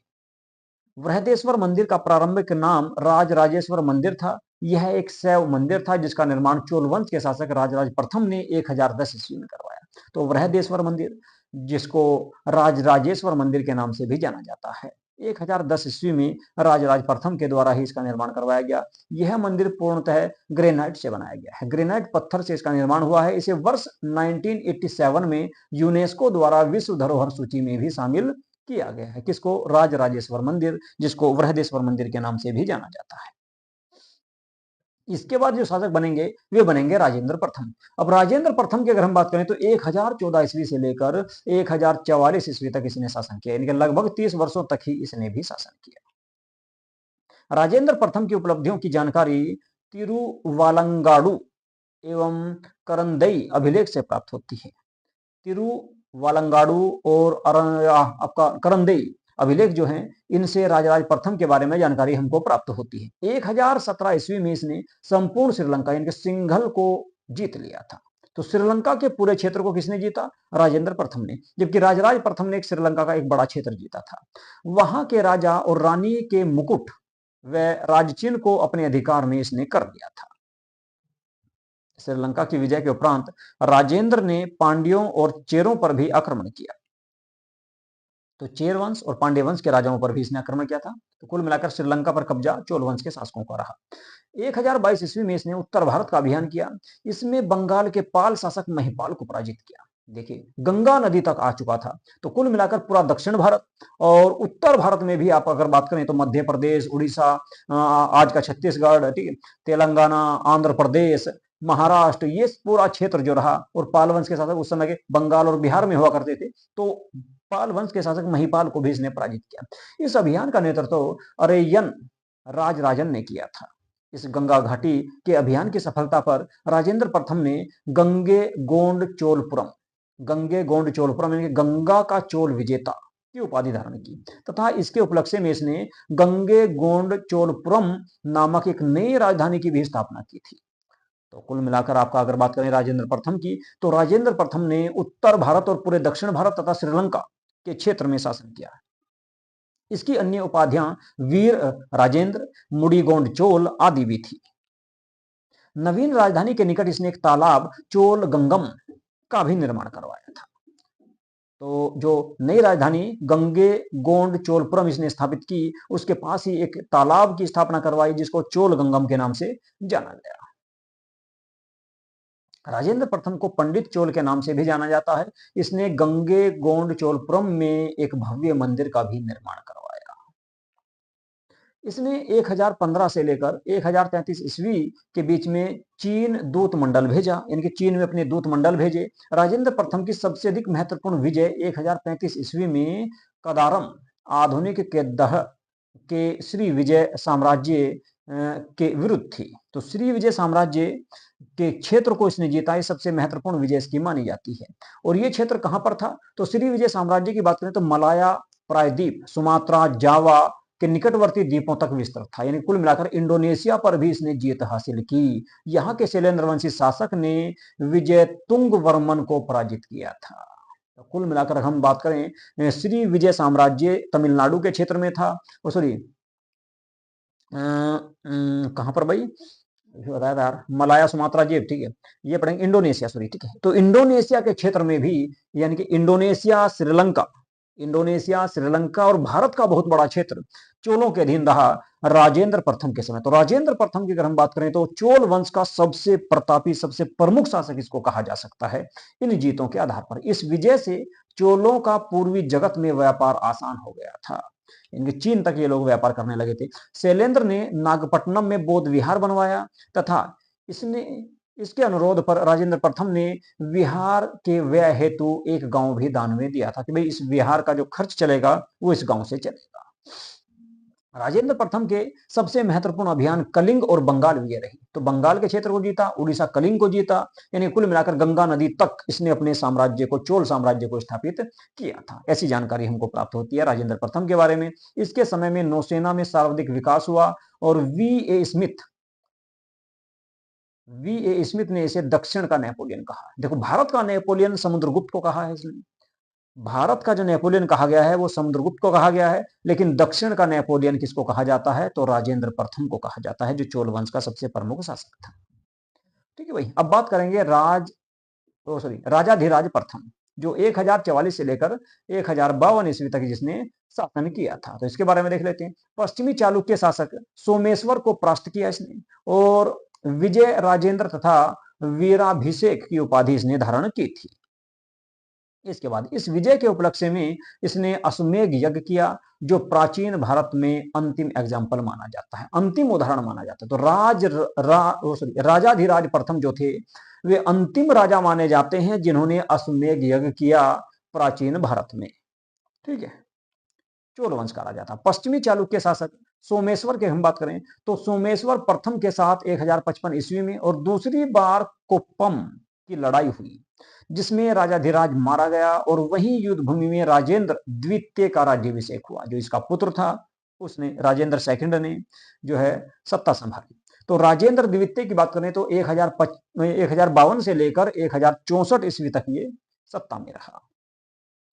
बृहदेश्वर मंदिर का प्रारंभिक नाम राजराजेश्वर मंदिर था। यह एक शैव मंदिर था जिसका निर्माण चोल वंश के शासक राजराज प्रथम ने 1010 ईस्वी में करवाया। तो बृहदेश्वर मंदिर, जिसको राजराजेश्वर मंदिर के नाम से भी जाना जाता है, 1010 ईस्वी में राजराज प्रथम के द्वारा ही इसका निर्माण करवाया गया। यह मंदिर पूर्णतः ग्रेनाइट से बनाया गया है। ग्रेनाइट पत्थर से इसका निर्माण हुआ है। इसे वर्ष 1987 में यूनेस्को द्वारा विश्व धरोहर सूची में भी शामिल किया गया है। किसको? राजराजेश्वर मंदिर, जिसको बृहदेश्वर मंदिर के नाम से भी जाना जाता है। इसके बाद जो शासक बनेंगे वे बनेंगे राजेंद्र प्रथम। अब राजेंद्र प्रथम की अगर हम बात करें तो 1014 ईस्वी से लेकर 1044 ईस्वी तक इसने शासन किया, यानी कि लगभग 30 वर्षों तक ही इसने भी शासन किया। राजेंद्र प्रथम की उपलब्धियों की जानकारी तिरुवालंगाडु एवं करंदई अभिलेख से प्राप्त होती है। तिरुवालंगाडु और आपका करंदई अभिलेख जो हैं, इनसे राजराज प्रथम के बारे में जानकारी हमको प्राप्त होती है। 1017 ईस्वी में इसने संपूर्ण श्रीलंका यानी कि सिंघल को जीत लिया था। तो श्रीलंका के पूरे क्षेत्र को किसने जीता? राजेंद्र प्रथम ने, जबकि राजराज प्रथम ने एक श्रीलंका का एक बड़ा क्षेत्र जीता था। वहां के राजा और रानी के मुकुट व राजचिन्ह को अपने अधिकार में इसने कर लिया था। श्रीलंका की विजय के उपरांत राजेंद्र ने पांड्यों और चेरों पर भी आक्रमण किया। तो चेर वंश और पांड्य वंश के राजाओं पर भी इसने आक्रमण किया था। तो कुल मिलाकर श्रीलंका पर कब्जा चोल वंश के शासकों का रहा। 1022 ईस्वी में इसने उत्तर भारत का अभियान किया। इसमें बंगाल के पाल शासक महिपाल को पराजित किया। देखिए, गंगा नदी तक आ चुका था। तो कुल मिलाकर पूरा दक्षिण भारत और उत्तर भारत में भी आप अगर बात करें तो मध्य प्रदेश, उड़ीसा, आज का छत्तीसगढ़, ठीक है, तेलंगाना, आंध्र प्रदेश, महाराष्ट्र, ये पूरा क्षेत्र जो रहा, और पाल वंश के शासक उस समय के बंगाल और बिहार में हुआ करते थे, तो पाल वंश के शासक महिपाल को भी इसने पराजित किया। इस अभियान का नेतृत्व अरेयन राजराजन ने किया था। इस गंगा घाटी के अभियान की सफलता पर राजेंद्र प्रथम ने गंगे गोंड चोलपुरम यानी गंगा का चोल विजेता की उपाधि धारण की, तथा इसके उपलक्ष्य में इसने गंगे गोंड चोलपुरम नामक एक नई राजधानी की भी स्थापना की थी। तो कुल मिलाकर आपका अगर बात करें राजेंद्र प्रथम की, तो राजेंद्र प्रथम ने उत्तर भारत और पूरे दक्षिण भारत तथा श्रीलंका के क्षेत्र में शासन किया है। इसकी अन्य उपाधियां वीर राजेंद्र, मुड़ीगोंड चोल आदि भी थी। नवीन राजधानी के निकट इसने एक तालाब चोल गंगम का भी निर्माण करवाया था। तो जो नई राजधानी गंगे गोंड चोलपुरम इसने स्थापित की, उसके पास ही एक तालाब की स्थापना करवाई जिसको चोल गंगम के नाम से जाना गया। राजेंद्र प्रथम को पंडित चोल के नाम से भी जाना जाता है। इसने गंगे गोंड चोलपुरम में एक भव्य मंदिर का भी निर्माण करवाया। इसने 1015 से लेकर 1033 ईस्वी के बीच में चीन दूत मंडल भेजा, यानी कि चीन में अपने दूत मंडल भेजे। राजेंद्र प्रथम की सबसे अधिक महत्वपूर्ण विजय 1035 ईस्वी में कदारम, आधुनिक केदह के श्री विजय साम्राज्य के विरुद्ध थी। तो श्री विजय साम्राज्य के क्षेत्र को इसने जीता। ये सबसे महत्वपूर्ण विजय इसकी मानी जाती है। और ये क्षेत्र कहां पर था? तो श्री विजय साम्राज्य की बात करें तो मलाया प्रायद्वीप, सुमात्रा, जावा के निकटवर्ती द्वीपों तक विस्तृत था। यानी कुल मिलाकर इंडोनेशिया पर भी इसने जीत हासिल की। यहाँ के शैलेंद्र वंशी शासक ने विजय तुंग वर्मन को पराजित किया था। तो कुल मिलाकर हम बात करें, श्री विजय साम्राज्य तमिलनाडु के क्षेत्र में था। सॉरी, कहां पर भाई बताया था यार, मलाया, सुमात्रा द्वीप, ठीक है, ये पढ़ेंगे इंडोनेशिया, सॉरी, ठीक है। तो इंडोनेशिया के क्षेत्र में भी, यानी कि इंडोनेशिया, श्रीलंका और भारत का बहुत बड़ा क्षेत्र चोलों के अधीन रहा राजेंद्र प्रथम के समय। तो राजेंद्र प्रथम की अगर हम बात करें तो चोल वंश का सबसे प्रतापी, सबसे प्रमुख शासक इसको कहा जा सकता है इन जीतों के आधार पर। इस विजय से चोलों का पूर्वी जगत में व्यापार आसान हो गया था। इनके चीन तक ये लोग व्यापार करने लगे थे। शैलेंद्र ने नागपट्टनम में बौद्ध विहार बनवाया तथा इसके अनुरोध पर राजेंद्र प्रथम ने विहार के व्यय हेतु एक गांव भी दान में दिया था कि भाई इस विहार का जो खर्च चलेगा वो इस गांव से चलेगा। राजेंद्र प्रथम के सबसे महत्वपूर्ण अभियान कलिंग और बंगाल विजय रही। तो बंगाल के क्षेत्र को जीता, उड़ीसा कलिंग को जीता, यानी कुल मिलाकर गंगा नदी तक इसने अपने साम्राज्य को, चोल साम्राज्य को स्थापित किया था। ऐसी जानकारी हमको प्राप्त होती है राजेंद्र प्रथम के बारे में। इसके समय में नौसेना में सर्वाधिक विकास हुआ और वी ए स्मिथ ने इसे दक्षिण का नेपोलियन कहा। देखो, भारत का नेपोलियन समुद्रगुप्त को कहा है इसने। भारत का जो नेपोलियन कहा गया है वो समुद्रगुप्त को कहा गया है, लेकिन दक्षिण का नेपोलियन किसको कहा जाता है? तो राजेंद्र प्रथम को कहा जाता है, जो चोल वंश का सबसे प्रमुख शासक था। ठीक है भाई, अब बात करेंगे राजाधिराज प्रथम, जो 1044 से लेकर 1052 ईस्वी तक जिसने शासन किया था। तो इसके बारे में देख लेते हैं। पश्चिमी चालुक्य शासक सोमेश्वर को परास्त किया इसने, और विजय राजेंद्र तथा वीराभिषेक की उपाधि इसने धारण की थी। इसके बाद इस विजय के उपलक्ष्य में इसने अश्वमेध यज्ञ किया, जो प्राचीन भारत में अंतिम एग्जाम्पल माना जाता है, अंतिम उदाहरण माना जाता है। तो राजाधिराज प्रथम जो थे वे अंतिम राजा माने जाते हैं जिन्होंने अश्वमेध यज्ञ किया प्राचीन भारत में। ठीक है, चोल वंश का राजा था। पश्चिमी चालुक्य शासक सोमेश्वर की हम बात करें तो सोमेश्वर प्रथम के साथ 1055 ईस्वी में और दूसरी बार कोप्पम की लड़ाई हुई, जिसमें राजाधिराज मारा गया, और वहीं युद्ध भूमि में राजेंद्र द्वितीय का राज्याभिषेक हुआ। जो इसका पुत्र था उसने, राजेंद्र सेकंड ने जो है सत्ता संभाली। तो राजेंद्र द्वितीय की बात करें तो 1052 से लेकर 1064 ईस्वी तक ये सत्ता में रहा।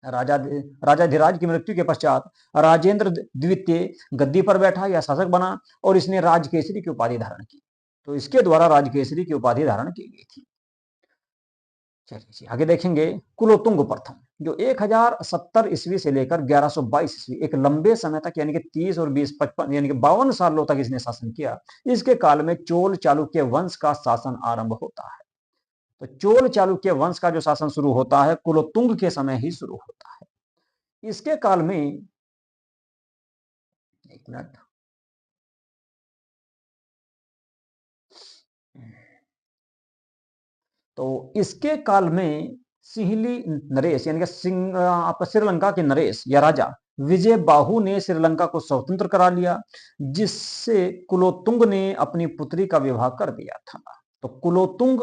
राजाधिराज की मृत्यु के पश्चात राजेंद्र द्वितीय गद्दी पर बैठा या शासक बना और इसने राजकेसरी की उपाधि धारण की। तो इसके द्वारा राजकेसरी की उपाधि धारण की गई थी। चलिए आगे देखेंगे कुलोत्तुंग प्रथम, जो 1070 ईस्वी से लेकर 1122 ईस्वी, एक लंबे समय तक यानी कि 30 और 20 55 यानी कि 52 सालों तक इसने शासन किया। इसके काल में चोल चालुक्य वंश का शासन आरंभ होता है। तो चोल चालुक्य वंश का जो शासन शुरू होता है कुलोत्तुंग के समय ही शुरू होता है। इसके काल में, एक मिनट, तो इसके काल में सिंहली नरेश यानी कि आपका श्रीलंका के नरेश या राजा विजय बाहु ने श्रीलंका को स्वतंत्र करा लिया, जिससे कुलोत्तुंग ने अपनी पुत्री का विवाह कर दिया था। तो कुलोत्तुंग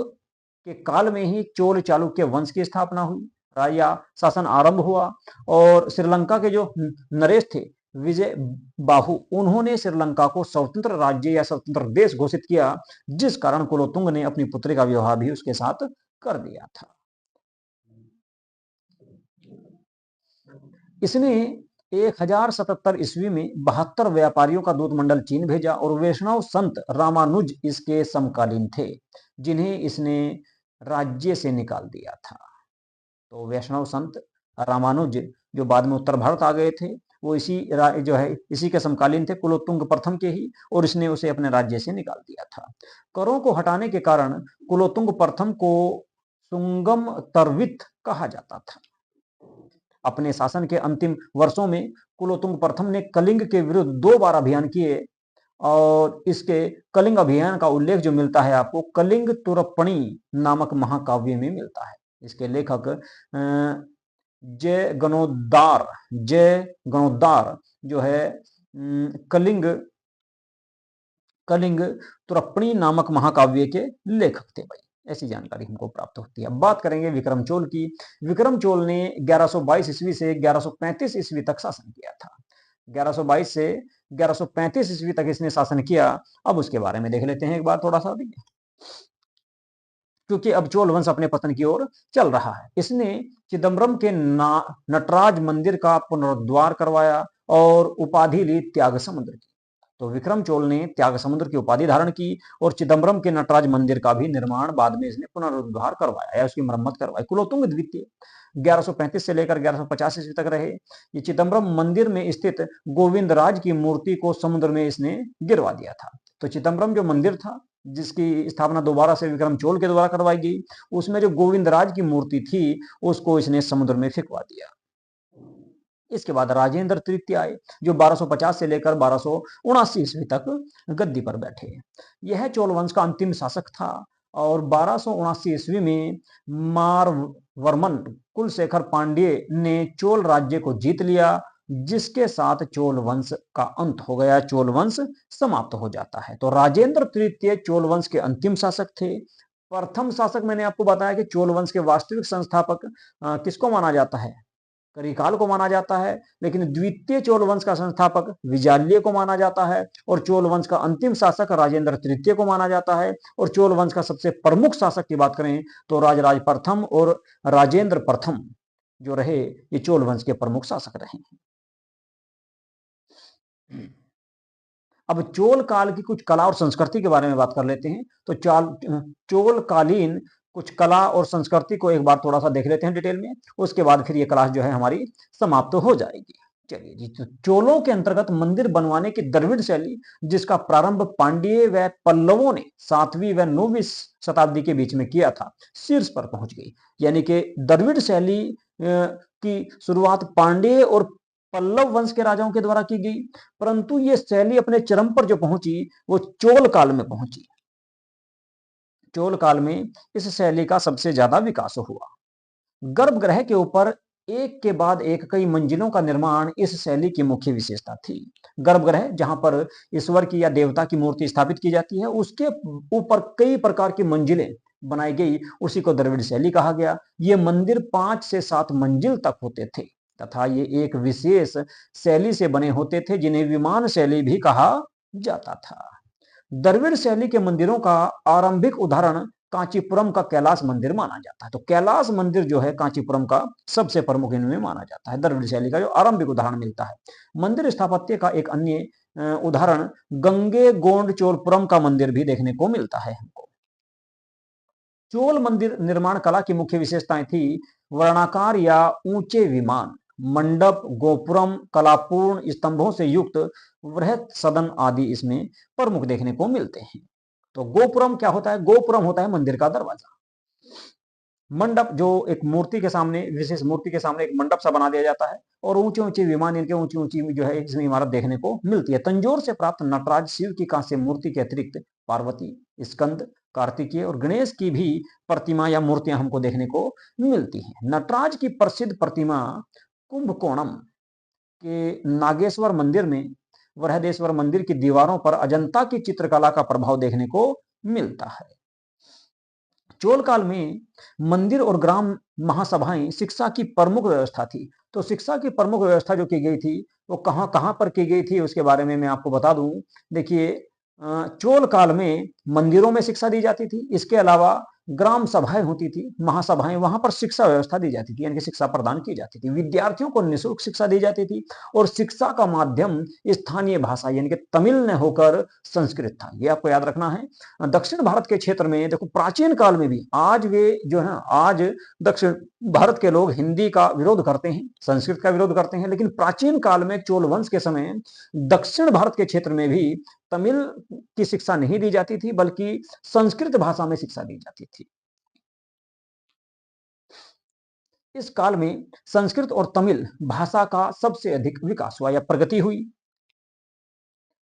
के काल में ही चोल चालुक्य वंश की स्थापना हुई, या शासन आरंभ हुआ। और श्रीलंका के जो नरेश थे विजय बाहु, उन्होंने श्रीलंका को स्वतंत्र राज्य या स्वतंत्र देश घोषित किया, जिस कारण कुलोत्तुंग ने अपनी पुत्री का विवाह भी उसके साथ कर दिया था। इसने 1077 ईस्वी में 72 व्यापारियों का दूत मंडल चीन भेजा और वैष्णव संत रामानुज इसके समकालीन थे, जिन्हें इसने राज्य से निकाल दिया था। तो वैष्णव संत रामानुज जो बाद में उत्तर भारत आ गए थे, वो इसी के समकालीन थे, कुलोत्तुंग प्रथम के ही, और इसने उसे अपने राज्य से निकाल दिया था। करों को हटाने के कारण कुलोत्तुंग प्रथम को सुंगम तरवित कहा जाता था। अपने शासन के अंतिम वर्षों में कुलोत्तुंग प्रथम ने कलिंग के विरुद्ध 2 बार अभियान किए, और इसके कलिंग अभियान का उल्लेख जो मिलता है आपको कलिंग तुरपणी नामक महाकाव्य में मिलता है। इसके लेखक जय गणोद्दार जो है कलिंग तुरपणी नामक महाकाव्य के लेखक थे भाई। ऐसी जानकारी हमको प्राप्त होती है। अब बात करेंगे विक्रम चोल की। विक्रम चोल ने 1122 ईस्वी से 1135 ईस्वी तक शासन किया था। 1122 से 1135 ईस्वी तक इसने शासन किया। अब उसके बारे में देख लेते हैं एक बार थोड़ा सा, क्योंकि अब चोल वंश अपने पतन की ओर चल रहा है। इसने चिदम्बरम के नटराज मंदिर का पुनरुद्धार करवाया और उपाधि ली त्याग समुद्र की। तो विक्रम चोल ने त्याग समुद्र की उपाधि धारण की और चिदम्बरम के नटराज मंदिर का भी निर्माण बाद में इसने पुनरुद्धार करवाया या उसकी मरम्मत करवाई। कुलोत्तुंग द्वितीय 1135 से लेकर 1150 ईस्वी तक रहे। ये चिदम्बरम मंदिर में स्थित गोविंदराज की मूर्ति को समुद्र में इसने गिरवा दिया था। तो चिदम्बरम जो मंदिर था, जिसकी स्थापना दोबारा से विक्रम चोल के द्वारा करवाई गई, उसमें जो गोविंदराज की मूर्ति थी उसको इसने समुद्र में फेंकवा दिया। इसके बाद राजेंद्र तृतीय आए, जो 1250 से लेकर 1279 ईस्वी तक गद्दी पर बैठे। यह चोल वंश का अंतिम शासक था और 1279 ईस्वी में मारवर्मन कुलशेखर पांड्य ने चोल राज्य को जीत लिया, जिसके साथ चोल वंश का अंत हो गया, चोल वंश समाप्त हो जाता है। तो राजेंद्र तृतीय चोल वंश के अंतिम शासक थे। प्रथम शासक मैंने आपको बताया कि चोल वंश के वास्तविक संस्थापक किसको माना जाता है, करिकाल को माना जाता है, लेकिन द्वितीय चोल वंश का संस्थापक विजाल्य को माना जाता है और चोल वंश का अंतिम शासक राजेंद्र तृतीय को माना जाता है। और चोल वंश का सबसे प्रमुख शासक की बात करें तो राजराज प्रथम और राजेंद्र प्रथम जो रहे, ये चोल वंश के प्रमुख शासक रहे। अब चोल काल की कुछ कला और संस्कृति के बारे में बात कर लेते हैं। तो चोल कालीन कुछ कला और संस्कृति को एक बार थोड़ा सा देख लेते हैं डिटेल में, उसके बाद फिर ये क्लास जो है हमारी समाप्त हो जाएगी। चलिए जी, तो चोलों के अंतर्गत मंदिर बनवाने की द्रविड़ शैली, जिसका प्रारंभ पांड्य व पल्लवों ने 7वीं व 9वीं शताब्दी के बीच में किया था, शीर्ष पर पहुंच गई। यानी कि द्रविड़ शैली की शुरुआत पांड्य और पल्लव वंश के राजाओं के द्वारा की गई, परंतु ये शैली अपने चरम पर जो पहुंची वो चोल काल में पहुंची। चोल काल में इस शैली का सबसे ज्यादा विकास हुआ। गर्भगृह के ऊपर एक के बाद एक कई मंजिलों का निर्माण इस शैली की मुख्य विशेषता थी। गर्भगृह जहां पर ईश्वर की या देवता की मूर्ति स्थापित की जाती है, उसके ऊपर कई प्रकार की मंजिलें बनाई गई, उसी को द्रविड़ शैली कहा गया। ये मंदिर 5 से 7 मंजिल तक होते थे तथा ये एक विशेष शैली से बने होते थे, जिन्हें विमान शैली भी कहा जाता था। द्रविड़ शैली के मंदिरों का आरंभिक उदाहरण कांचीपुरम का कैलाश मंदिर माना जाता है। तो कैलाश मंदिर जो है कांचीपुरम का सबसे प्रमुख इनमें माना जाता है, द्रविड़ शैली का जो आरंभिक उदाहरण मिलता है। मंदिर स्थापत्य का एक अन्य उदाहरण गंगे गोंड चोलपुरम का मंदिर भी देखने को मिलता है हमको। चोल मंदिर निर्माण कला की मुख्य विशेषताएं थी वर्णाकार या ऊंचे विमान, मंडप, गोपुरम, कलापूर्ण स्तंभों से युक्त वृहत सदन आदि इसमें प्रमुख देखने को मिलते हैं। तो गोपुरम क्या होता है? गोपुरम होता है मंदिर का दरवाजा। मंडप जो एक मूर्ति के सामने, विशेष मूर्ति के सामने एक मंडप सा बना दिया जाता है और ऊंचे ऊंचे विमान, इनके ऊंची ऊंची जो है इसमें इमारत देखने को मिलती है। तंजौर से प्राप्त नटराज शिव की कांस्य मूर्ति के अतिरिक्त पार्वती, स्कंद, कार्तिकेय और गणेश की भी प्रतिमा या मूर्तियां हमको देखने को मिलती हैं। नटराज की प्रसिद्ध प्रतिमा कुंभकोणम के नागेश्वर मंदिर में बृहदेश्वर मंदिर की दीवारों पर अजंता की चित्रकला का प्रभाव देखने को मिलता है। चोल काल में मंदिर और ग्राम महासभाएं शिक्षा की प्रमुख व्यवस्था थी। तो शिक्षा की प्रमुख व्यवस्था जो की गई थी वो कहां कहां पर की गई थी उसके बारे में मैं आपको बता दूं। देखिए, चोल काल में मंदिरों में शिक्षा दी जाती थी, इसके अलावा ग्राम सभाएं होती थी, महासभाएं, वहां पर शिक्षा व्यवस्था दी जाती थी, यानी कि शिक्षा प्रदान की जाती थी। विद्यार्थियों को निःशुल्क शिक्षा दी जाती थी और शिक्षा का माध्यम स्थानीय भाषा यानी कि तमिल न होकर संस्कृत था, ये आपको याद रखना है। दक्षिण भारत के क्षेत्र में देखो प्राचीन काल में भी, आज वे जो है आज दक्षिण भारत के लोग हिंदी का विरोध करते हैं, संस्कृत का विरोध करते हैं, लेकिन प्राचीन काल में चोल वंश के समय दक्षिण भारत के क्षेत्र में भी तमिल की शिक्षा नहीं दी जाती थी बल्कि संस्कृत भाषा में शिक्षा दी जाती थी। इस काल में संस्कृत और तमिल भाषा का सबसे अधिक विकास हुआ या प्रगति हुई।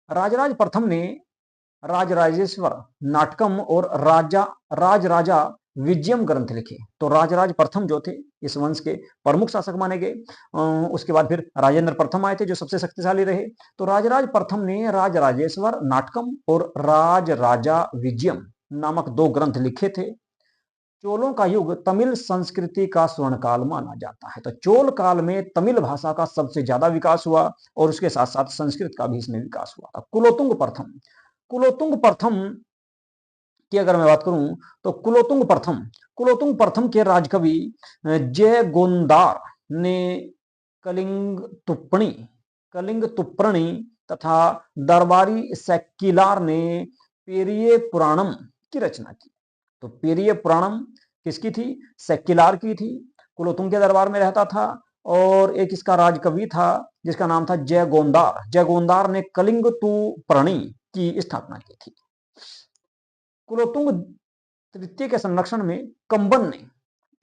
राजराज प्रथम ने राजराजेश्वर नाटकम और राजराजा विजयम ग्रंथ लिखे। तो राजराज प्रथम जो थे इस वंश के प्रमुख शासक माने गए। उसके बाद फिर राजेंद्र प्रथम आए थे जो सबसे शक्तिशाली रहे। तो राजराज प्रथम ने राजराजेश्वर नाटकम और राजराजा विजयम नामक 2 ग्रंथ लिखे थे। चोलों का युग तमिल संस्कृति का स्वर्ण काल माना जाता है। तो चोल काल में तमिल भाषा का सबसे ज्यादा विकास हुआ और उसके साथ साथ संस्कृत का भी इसमें विकास हुआ था। कुलोतुंग प्रथम की अगर मैं बात करूं तो कुलोतुंग प्रथम के राजकवि जय गोंदार ने कलिंग तुप्पणी तथा दरबारी सेक्किलार ने पेरिये पुराणम की रचना की। तो पेरिये पुराणम किसकी थी? सेक्किलार की थी। कुलोतुंग के दरबार में रहता था और एक इसका राजकवि था जिसका नाम था जय गोंदार ने कलिंग तुप्पणी की स्थापना की थी। कुलोतुंग तृतीय के संरक्षण में कंबन ने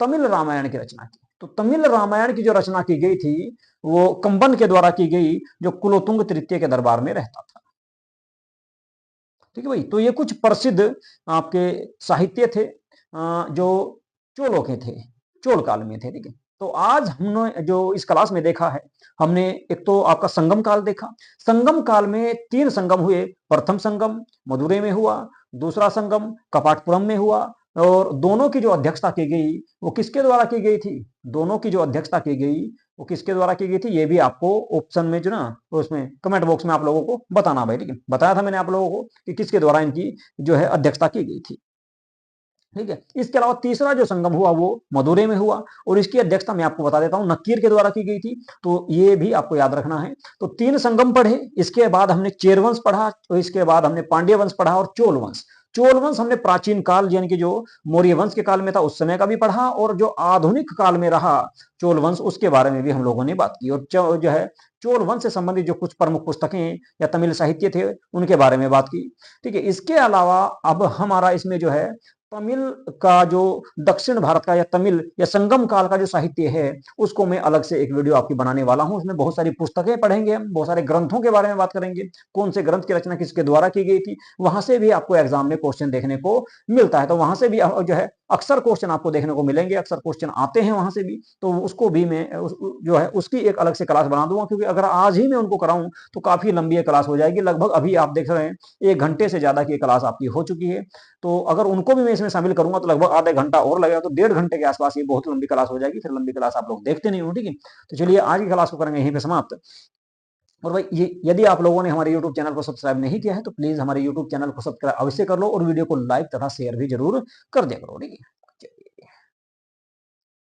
तमिल रामायण की रचना की। तो तमिल रामायण की जो रचना की गई थी वो कंबन के द्वारा की गई जो कुलोतुंग तृतीय के दरबार में रहता था। ठीक है भाई, तो ये कुछ प्रसिद्ध आपके साहित्य थे जो चोलों के थे, चोल काल में थे। ठीक है, तो आज हमने जो इस क्लास में देखा है, हमने एक तो आपका संगम काल देखा। संगम काल में 3 संगम हुए। प्रथम संगम मदुरै में हुआ, दूसरा संगम कपाटपुरम में हुआ और दोनों की जो अध्यक्षता की गई वो किसके द्वारा की गई थी? दोनों की जो अध्यक्षता की गई वो किसके द्वारा की गई थी? ये भी आपको ऑप्शन में जो ना उसमें कमेंट बॉक्स में आप लोगों को बताना भाई। ठीक है, बताया था मैंने आप लोगों को कि किसके द्वारा इनकी जो है अध्यक्षता की गई थी। ठीक है, इसके अलावा तीसरा जो संगम हुआ वो मदुरै में हुआ और इसकी अध्यक्षता मैं आपको बता देता हूं नक्कीर के द्वारा की गई थी। तो ये भी आपको याद रखना है। तो 3 संगम पढ़े, इसके बाद हमने चेर वंश पढ़ा, तो इसके बाद हमने पांड्य वंश पढ़ा और चोल वंश। चोल वंश हमने प्राचीन काल यानी कि जो मौर्य वंश के काल में था उस समय का भी पढ़ा और जो आधुनिक काल में रहा चोल वंश उसके बारे में भी हम लोगों ने बात की। और जो है चोल वंश से संबंधित जो कुछ प्रमुख पुस्तकें या तमिल साहित्य थे उनके बारे में बात की। ठीक है, इसके अलावा अब हमारा इसमें जो है तमिल का जो दक्षिण भारत का या तमिल या संगम काल का जो साहित्य है उसको मैं अलग से एक वीडियो आपकी बनाने वाला हूं। उसमें बहुत सारी पुस्तकें पढ़ेंगे, हम बहुत सारे ग्रंथों के बारे में बात करेंगे, कौन से ग्रंथ की रचना किसके द्वारा की गई थी। वहां से भी आपको एग्जाम में क्वेश्चन देखने को मिलता है। तो वहां से भी जो है अक्सर क्वेश्चन आपको देखने को मिलेंगे, अक्सर क्वेश्चन आते हैं वहां से भी। तो उसको भी मैं जो है उसकी एक अलग से क्लास बना दूंगा, क्योंकि अगर आज ही मैं उनको कराऊं तो काफी लंबी क्लास हो जाएगी। लगभग अभी आप देख रहे हैं 1 घंटे से ज्यादा की क्लास आपकी हो चुकी है। तो अगर उनको भी मैं इसमें शामिल करूंगा तो लगभग आधे घंटा और लगेगा, तो 1.5 घंटे के आसपास ये बहुत लंबी क्लास हो जाएगी। फिर लंबी क्लास आप लोग देखते नहीं हो। ठीक है, तो चलिए आज की क्लास को करेंगे यहीं पे समाप्त। और भाई ये यदि आप लोगों ने हमारे यूट्यूब चैनल को सब्सक्राइब नहीं किया है तो प्लीज हमारे यूट्यूब चैनल को सब्सक्राइब अवश्य कर लो और वीडियो को लाइक तथा शेयर भी जरूर कर दिया करो। ठीक है।